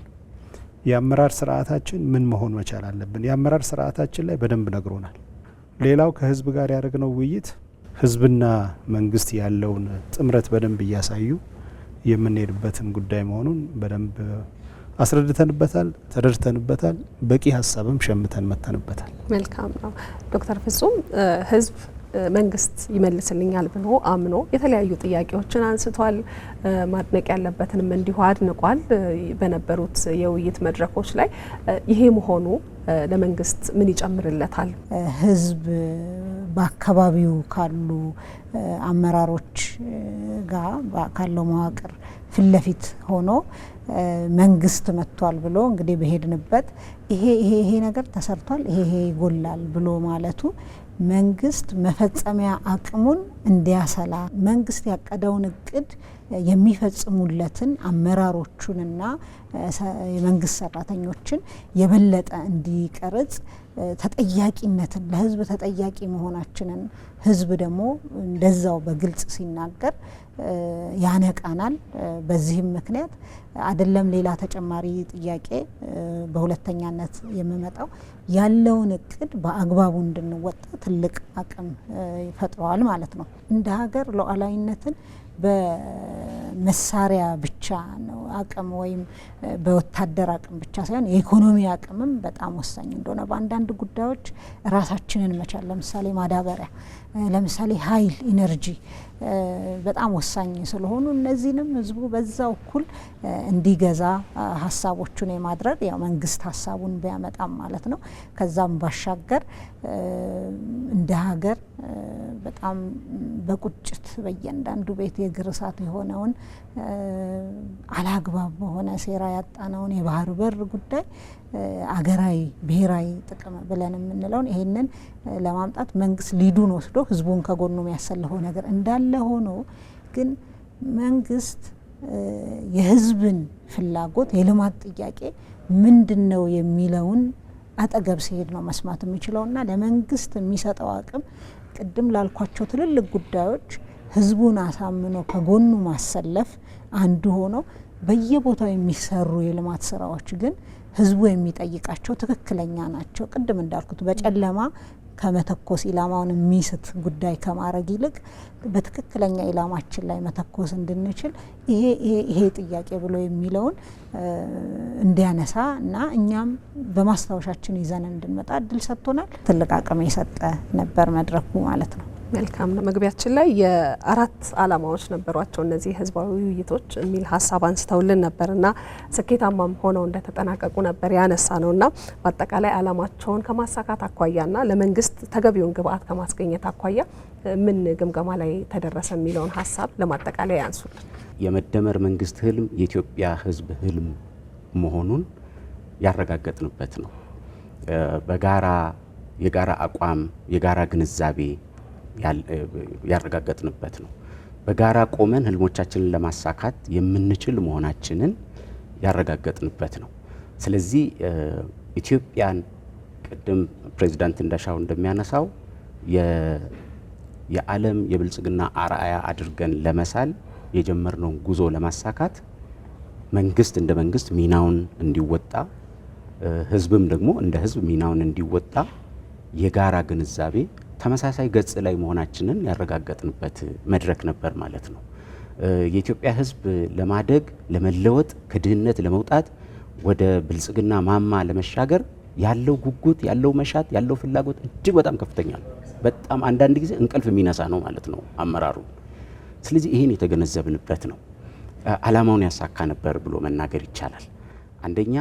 C: የአመራር ስርዓታችን ምን መሆን መቻል አለብን? የአመራር ስርዓታችን ላይ በደንብ ነግሮናል። ሌላው ከህዝብ ጋር ያደረግነው ውይይት ህዝብና መንግስት ያለውን ጥምረት በደንብ እያሳዩ የምንሄድበትን ጉዳይ መሆኑን በደንብ አስረድተንበታል፣ ተረድተንበታል። በቂ ሀሳብም ሸምተን መተንበታል።
A: መልካም ነው። ዶክተር ፍጹም ህዝብ መንግስት ይመልስልኛል ብሎ አምኖ የተለያዩ ጥያቄዎችን አንስቷል። ማድነቅ ያለበትንም እንዲሁ አድንቋል። በነበሩት የውይይት መድረኮች ላይ ይሄ መሆኑ ለመንግስት ምን ይጨምርለታል?
D: ህዝብ በአካባቢው ካሉ አመራሮች ጋር ካለው መዋቅር ፊት ለፊት ሆኖ መንግስት መጥቷል ብሎ እንግዲህ በሄድንበት ይሄ ነገር ተሰርቷል፣ ይሄ ይጎላል ብሎ ማለቱ መንግስት መፈጸሚያ አቅሙን እንዲያሰላ መንግስት ያቀደውን እቅድ የሚፈጽሙለትን አመራሮቹንና የመንግስት ሰራተኞችን የበለጠ እንዲቀርጽ ተጠያቂነትን ለህዝብ ተጠያቂ መሆናችንን ህዝብ ደግሞ እንደዛው በግልጽ ሲናገር ያነቃናል። በዚህም ምክንያት አይደለም ሌላ ተጨማሪ ጥያቄ በሁለተኛነት የምመጣው ያለውን እቅድ በአግባቡ እንድንወጣ ትልቅ አቅም ይፈጥረዋል ማለት ነው። እንደ ሀገር ሉዓላዊነትን በመሳሪያ ብቻ ነው አቅም ወይም በወታደር አቅም ብቻ ሳይሆን የኢኮኖሚ አቅምም በጣም ወሳኝ እንደሆነ በአንዳንድ ጉዳዮች ራሳችንን መቻል፣ ለምሳሌ ማዳበሪያ፣ ለምሳሌ ኃይል፣ ኢነርጂ በጣም ወሳኝ ስለሆኑ እነዚህንም ህዝቡ በዛው እኩል እንዲገዛ ሀሳቦቹን የማድረግ ያው መንግስት ሀሳቡን ቢያመጣም ማለት ነው። ከዛም ባሻገር እንደ ሀገር በጣም በቁጭት በእያንዳንዱ ቤት የእግር እሳት የሆነውን አላግባብ በሆነ ሴራ ያጣነውን የባህር በር ጉዳይ አገራዊ ብሔራዊ ጥቅም ብለን የምንለውን ይሄንን ለማምጣት መንግስት ሊዱን ወስዶ ህዝቡን ከጎኑ የሚያሰልፈው ነገር እንዳለ ሆኖ ግን መንግስት የህዝብን ፍላጎት የልማት ጥያቄ ምንድነው የሚለውን አጠገብ ሲሄድ ነው መስማት የሚችለውና ለመንግስት የሚሰጠው አቅም ቅድም ላልኳቸው ትልልቅ ጉዳዮች ህዝቡን አሳምኖ ከጎኑ ማሰለፍ አንዱ ሆኖ በየቦታው የሚሰሩ የልማት ስራዎች ግን ህዝቡ የሚጠይቃቸው ትክክለኛ ናቸው። ቅድም እንዳልኩት በጨለማ ከመተኮስ ኢላማውን የሚስት ጉዳይ ከማድረግ ይልቅ በትክክለኛ ኢላማችን ላይ መተኮስ እንድንችል ይሄ ጥያቄ ብሎ የሚለውን እንዲያነሳ እና እኛም በማስታወሻችን ይዘን እንድንመጣ እድል ሰጥቶናል። ትልቅ አቅም የሰጠ ነበር መድረኩ ማለት ነው።
A: መልካም ነው። መግቢያችን ላይ የአራት አላማዎች ነበሯቸው እነዚህ ህዝባዊ ውይይቶች የሚል ሀሳብ አንስተውልን ነበርና ስኬታማም ሆነው እንደተጠናቀቁ ነበር ያነሳ ነውና በአጠቃላይ አላማቸውን ከማሳካት አኳያና ለመንግስት ተገቢውን ግብአት ከማስገኘት አኳያ ምን ግምገማ ላይ ተደረሰ የሚለውን ሀሳብ ለማጠቃለያ ያንሱልን።
E: የመደመር መንግስት ህልም የኢትዮጵያ ህዝብ ህልም መሆኑን ያረጋገጥንበት ነው። የጋራ አቋም የጋራ ግንዛቤ ያረጋገጥንበት ነው። በጋራ ቆመን ህልሞቻችንን ለማሳካት የምንችል መሆናችንን ያረጋገጥንበት ነው። ስለዚህ ኢትዮጵያን ቅድም ፕሬዚዳንት እንዳሻው እንደሚያነሳው የዓለም የብልጽግና አርአያ አድርገን ለመሳል የጀመርነውን ጉዞ ለማሳካት መንግስት እንደ መንግስት ሚናውን እንዲወጣ፣ ህዝብም ደግሞ እንደ ህዝብ ሚናውን እንዲወጣ የጋራ ግንዛቤ ተመሳሳይ ገጽ ላይ መሆናችንን ያረጋገጥንበት መድረክ ነበር ማለት ነው። የኢትዮጵያ ህዝብ ለማደግ ለመለወጥ፣ ከድህነት ለመውጣት ወደ ብልጽግና ማማ ለመሻገር ያለው ጉጉት፣ ያለው መሻት፣ ያለው ፍላጎት እጅግ በጣም ከፍተኛ ነው። በጣም አንዳንድ ጊዜ እንቅልፍ የሚነሳ ነው ማለት ነው አመራሩ። ስለዚህ ይህን የተገነዘብንበት ነው። አላማውን ያሳካ ነበር ብሎ መናገር ይቻላል። አንደኛ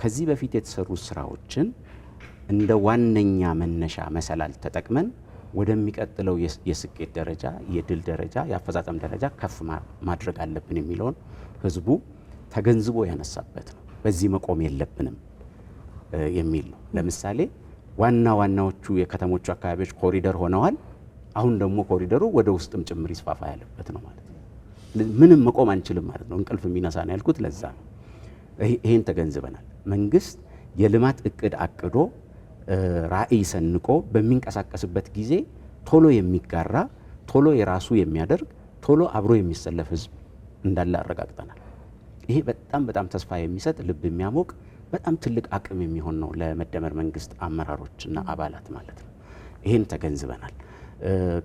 E: ከዚህ በፊት የተሰሩ ስራዎችን እንደ ዋነኛ መነሻ መሰላል ተጠቅመን ወደሚቀጥለው የስኬት ደረጃ፣ የድል ደረጃ፣ የአፈጻጸም ደረጃ ከፍ ማድረግ አለብን የሚለውን ህዝቡ ተገንዝቦ ያነሳበት ነው። በዚህ መቆም የለብንም የሚል ነው። ለምሳሌ ዋናዎቹ የከተሞቹ አካባቢዎች ኮሪደር ሆነዋል። አሁን ደግሞ ኮሪደሩ ወደ ውስጥም ጭምር ይስፋፋ ያለበት ነው ማለት ነው። ምንም መቆም አንችልም ማለት ነው። እንቅልፍ የሚነሳ ነው ያልኩት ለዛ ነው። ይሄን ተገንዝበናል። መንግስት የልማት እቅድ አቅዶ ራዕይ ሰንቆ በሚንቀሳቀስበት ጊዜ ቶሎ የሚጋራ፣ ቶሎ የራሱ የሚያደርግ፣ ቶሎ አብሮ የሚሰለፍ ህዝብ እንዳለ አረጋግጠናል። ይሄ በጣም ተስፋ የሚሰጥ ልብ የሚያሞቅ በጣም ትልቅ አቅም የሚሆን ነው ለመደመር መንግስት አመራሮችና አባላት ማለት ነው። ይህን ተገንዝበናል።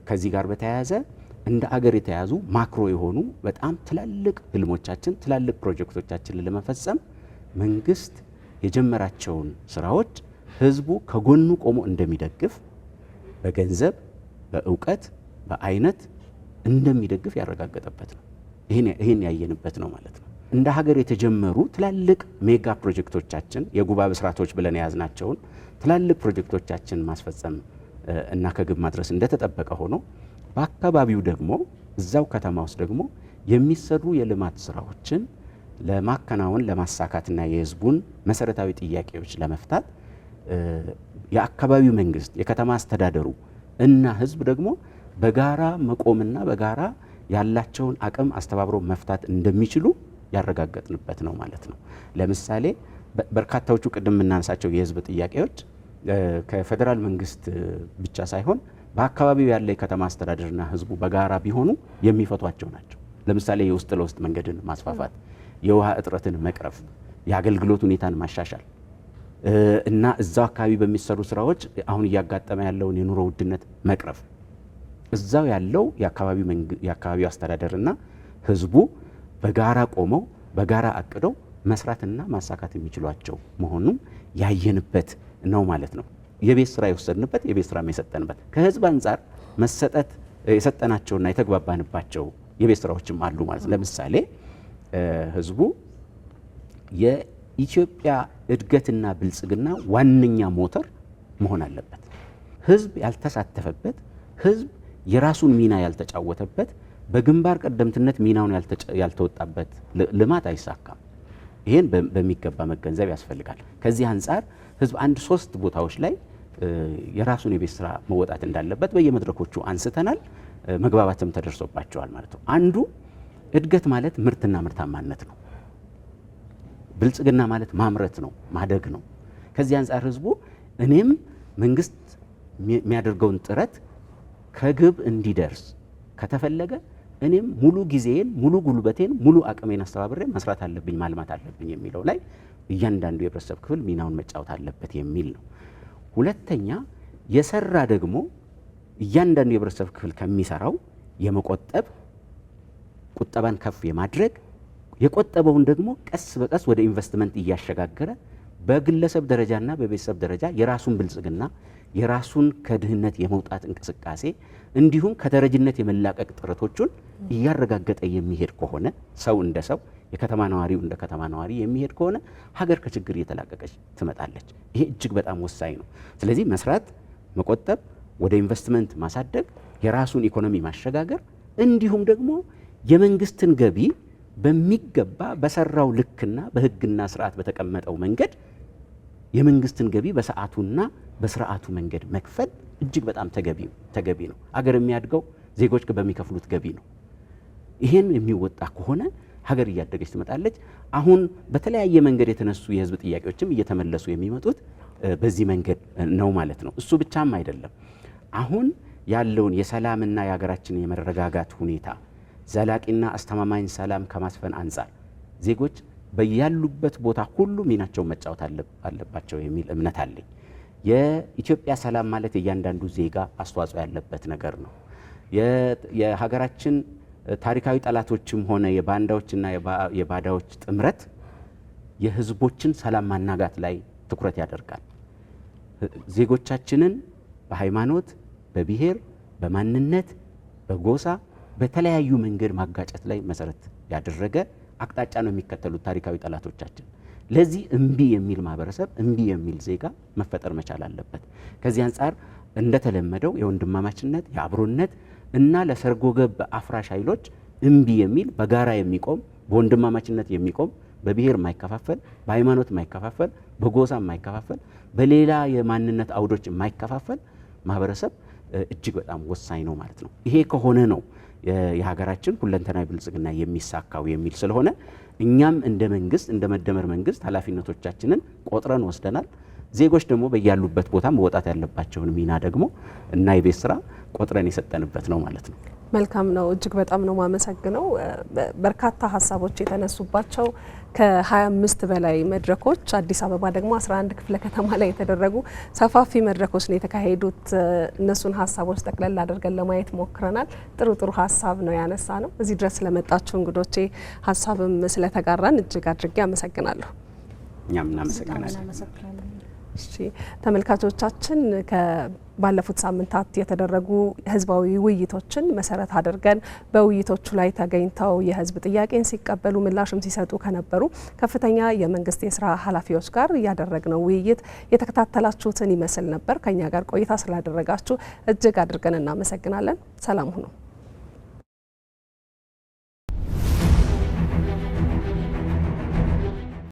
E: ከዚህ ጋር በተያያዘ እንደ አገር የተያዙ ማክሮ የሆኑ በጣም ትላልቅ ህልሞቻችን ትላልቅ ፕሮጀክቶቻችንን ለመፈጸም መንግስት የጀመራቸውን ስራዎች ህዝቡ ከጎኑ ቆሞ እንደሚደግፍ በገንዘብ በእውቀት በአይነት እንደሚደግፍ ያረጋገጠበት ነው። ይህን ያየንበት ነው ማለት ነው። እንደ ሀገር የተጀመሩ ትላልቅ ሜጋ ፕሮጀክቶቻችን የጉባ ብስራቶች ብለን የያዝናቸውን ትላልቅ ፕሮጀክቶቻችን ማስፈጸም እና ከግብ ማድረስ እንደተጠበቀ ሆኖ በአካባቢው ደግሞ እዛው ከተማ ውስጥ ደግሞ የሚሰሩ የልማት ስራዎችን ለማከናወን ለማሳካትና የህዝቡን መሰረታዊ ጥያቄዎች ለመፍታት የአካባቢው መንግስት የከተማ አስተዳደሩ እና ህዝብ ደግሞ በጋራ መቆምና በጋራ ያላቸውን አቅም አስተባብሮ መፍታት እንደሚችሉ ያረጋገጥንበት ነው ማለት ነው። ለምሳሌ በርካታዎቹ ቅድም የምናነሳቸው የህዝብ ጥያቄዎች ከፌዴራል መንግስት ብቻ ሳይሆን በአካባቢው ያለ የከተማ አስተዳደርና ህዝቡ በጋራ ቢሆኑ የሚፈቷቸው ናቸው። ለምሳሌ የውስጥ ለውስጥ መንገድን ማስፋፋት፣ የውሃ እጥረትን መቅረፍ፣ የአገልግሎት ሁኔታን ማሻሻል እና እዛው አካባቢ በሚሰሩ ስራዎች አሁን እያጋጠመ ያለውን የኑሮ ውድነት መቅረፍ እዛው ያለው የአካባቢው አስተዳደርና ህዝቡ በጋራ ቆመው በጋራ አቅደው መስራትና ማሳካት የሚችሏቸው መሆኑን ያየንበት ነው ማለት ነው። የቤት ስራ የወሰድንበት የቤት ስራ የሰጠንበት ከህዝብ አንጻር መሰጠት የሰጠናቸውና የተግባባንባቸው የቤት ስራዎችም አሉ ማለት ነው። ለምሳሌ ህዝቡ የኢትዮጵያ እድገትና ብልጽግና ዋነኛ ሞተር መሆን አለበት። ህዝብ ያልተሳተፈበት ህዝብ የራሱን ሚና ያልተጫወተበት በግንባር ቀደምትነት ሚናውን ያልተወጣበት ልማት አይሳካም። ይሄን በሚገባ መገንዘብ ያስፈልጋል። ከዚህ አንጻር ህዝብ 1-3 ቦታዎች ላይ የራሱን የቤት ስራ መወጣት እንዳለበት በየመድረኮቹ አንስተናል። መግባባትም ተደርሶባቸዋል ማለት ነው። አንዱ እድገት ማለት ምርትና ምርታማነት ነው። ብልጽግና ማለት ማምረት ነው፣ ማደግ ነው። ከዚህ አንጻር ህዝቡ እኔም መንግስት የሚያደርገውን ጥረት ከግብ እንዲደርስ ከተፈለገ እኔም ሙሉ ጊዜን ሙሉ ጉልበቴን ሙሉ አቅሜን አስተባብሬ መስራት አለብኝ ማልማት አለብኝ የሚለው ላይ እያንዳንዱ የህብረተሰብ ክፍል ሚናውን መጫወት አለበት የሚል ነው። ሁለተኛ የሰራ ደግሞ እያንዳንዱ የህብረተሰብ ክፍል ከሚሰራው የመቆጠብ ቁጠባን ከፍ የማድረግ የቆጠበውን ደግሞ ቀስ በቀስ ወደ ኢንቨስትመንት እያሸጋገረ በግለሰብ ደረጃና በቤተሰብ ደረጃ የራሱን ብልጽግና የራሱን ከድህነት የመውጣት እንቅስቃሴ እንዲሁም ከተረጅነት የመላቀቅ ጥረቶቹን እያረጋገጠ የሚሄድ ከሆነ ሰው እንደ ሰው የከተማ ነዋሪው እንደ ከተማ ነዋሪ የሚሄድ ከሆነ ሀገር ከችግር እየተላቀቀች ትመጣለች። ይሄ እጅግ በጣም ወሳኝ ነው። ስለዚህ መስራት፣ መቆጠብ፣ ወደ ኢንቨስትመንት ማሳደግ፣ የራሱን ኢኮኖሚ ማሸጋገር እንዲሁም ደግሞ የመንግስትን ገቢ በሚገባ በሰራው ልክና በህግና ስርዓት በተቀመጠው መንገድ የመንግስትን ገቢ በሰዓቱና በስርዓቱ መንገድ መክፈል እጅግ በጣም ተገቢ ነው። አገር የሚያድገው ዜጎች በሚከፍሉት ገቢ ነው። ይሄን የሚወጣ ከሆነ ሀገር እያደገች ትመጣለች። አሁን በተለያየ መንገድ የተነሱ የህዝብ ጥያቄዎችም እየተመለሱ የሚመጡት በዚህ መንገድ ነው ማለት ነው። እሱ ብቻም አይደለም። አሁን ያለውን የሰላምና የሀገራችን የመረጋጋት ሁኔታ ዘላቂና አስተማማኝ ሰላም ከማስፈን አንጻር ዜጎች በያሉበት ቦታ ሁሉ ሚናቸውን መጫወት አለባቸው የሚል እምነት አለኝ። የኢትዮጵያ ሰላም ማለት የእያንዳንዱ ዜጋ አስተዋጽኦ ያለበት ነገር ነው። የሀገራችን ታሪካዊ ጠላቶችም ሆነ የባንዳዎችና የባዳዎች ጥምረት የህዝቦችን ሰላም ማናጋት ላይ ትኩረት ያደርጋል። ዜጎቻችንን በሃይማኖት፣ በብሔር፣ በማንነት፣ በጎሳ በተለያዩ መንገድ ማጋጨት ላይ መሰረት ያደረገ አቅጣጫ ነው የሚከተሉት ታሪካዊ ጠላቶቻችን። ለዚህ እምቢ የሚል ማህበረሰብ እምቢ የሚል ዜጋ መፈጠር መቻል አለበት። ከዚህ አንጻር እንደተለመደው የወንድማማችነት የአብሮነት እና ለሰርጎ ገብ አፍራሽ ኃይሎች እምቢ የሚል በጋራ የሚቆም በወንድማማችነት የሚቆም በብሔር የማይከፋፈል በሃይማኖት የማይከፋፈል በጎሳ የማይከፋፈል በሌላ የማንነት አውዶች የማይከፋፈል ማህበረሰብ እጅግ በጣም ወሳኝ ነው ማለት ነው። ይሄ ከሆነ ነው የሀገራችን ሁለንተናዊ ብልጽግና የሚሳካው የሚል ስለሆነ እኛም እንደ መንግስት እንደ መደመር መንግስት ኃላፊነቶቻችንን ቆጥረን ወስደናል። ዜጎች ደግሞ በያሉበት ቦታ መወጣት ያለባቸውን ሚና ደግሞ እና የቤት ስራ ቆጥረን የሰጠንበት ነው ማለት ነው።
A: መልካም ነው። እጅግ በጣም ነው ማመሰግነው። በርካታ ሀሳቦች የተነሱባቸው ከ25 በላይ መድረኮች አዲስ አበባ ደግሞ 11 ክፍለ ከተማ ላይ የተደረጉ ሰፋፊ መድረኮች ነው የተካሄዱት። እነሱን ሀሳቦች ጠቅለል አድርገን ለማየት ሞክረናል። ጥሩ ጥሩ ሀሳብ ነው ያነሳ ነው። እዚህ ድረስ ስለመጣችሁ እንግዶቼ ሀሳብም ስለተጋራን እጅግ አድርጌ አመሰግናለሁ።
E: እኛም እናመሰግናለን።
A: እሺ ተመልካቾቻችን ባለፉት ሳምንታት የተደረጉ ህዝባዊ ውይይቶችን መሰረት አድርገን በውይይቶቹ ላይ ተገኝተው የህዝብ ጥያቄን ሲቀበሉ ምላሽም ሲሰጡ ከነበሩ ከፍተኛ የመንግስት የስራ ኃላፊዎች ጋር ያደረግነው ውይይት የተከታተላችሁትን ይመስል ነበር። ከኛ ጋር ቆይታ ስላደረጋችሁ እጅግ አድርገን እናመሰግናለን። ሰላም ሁኑ።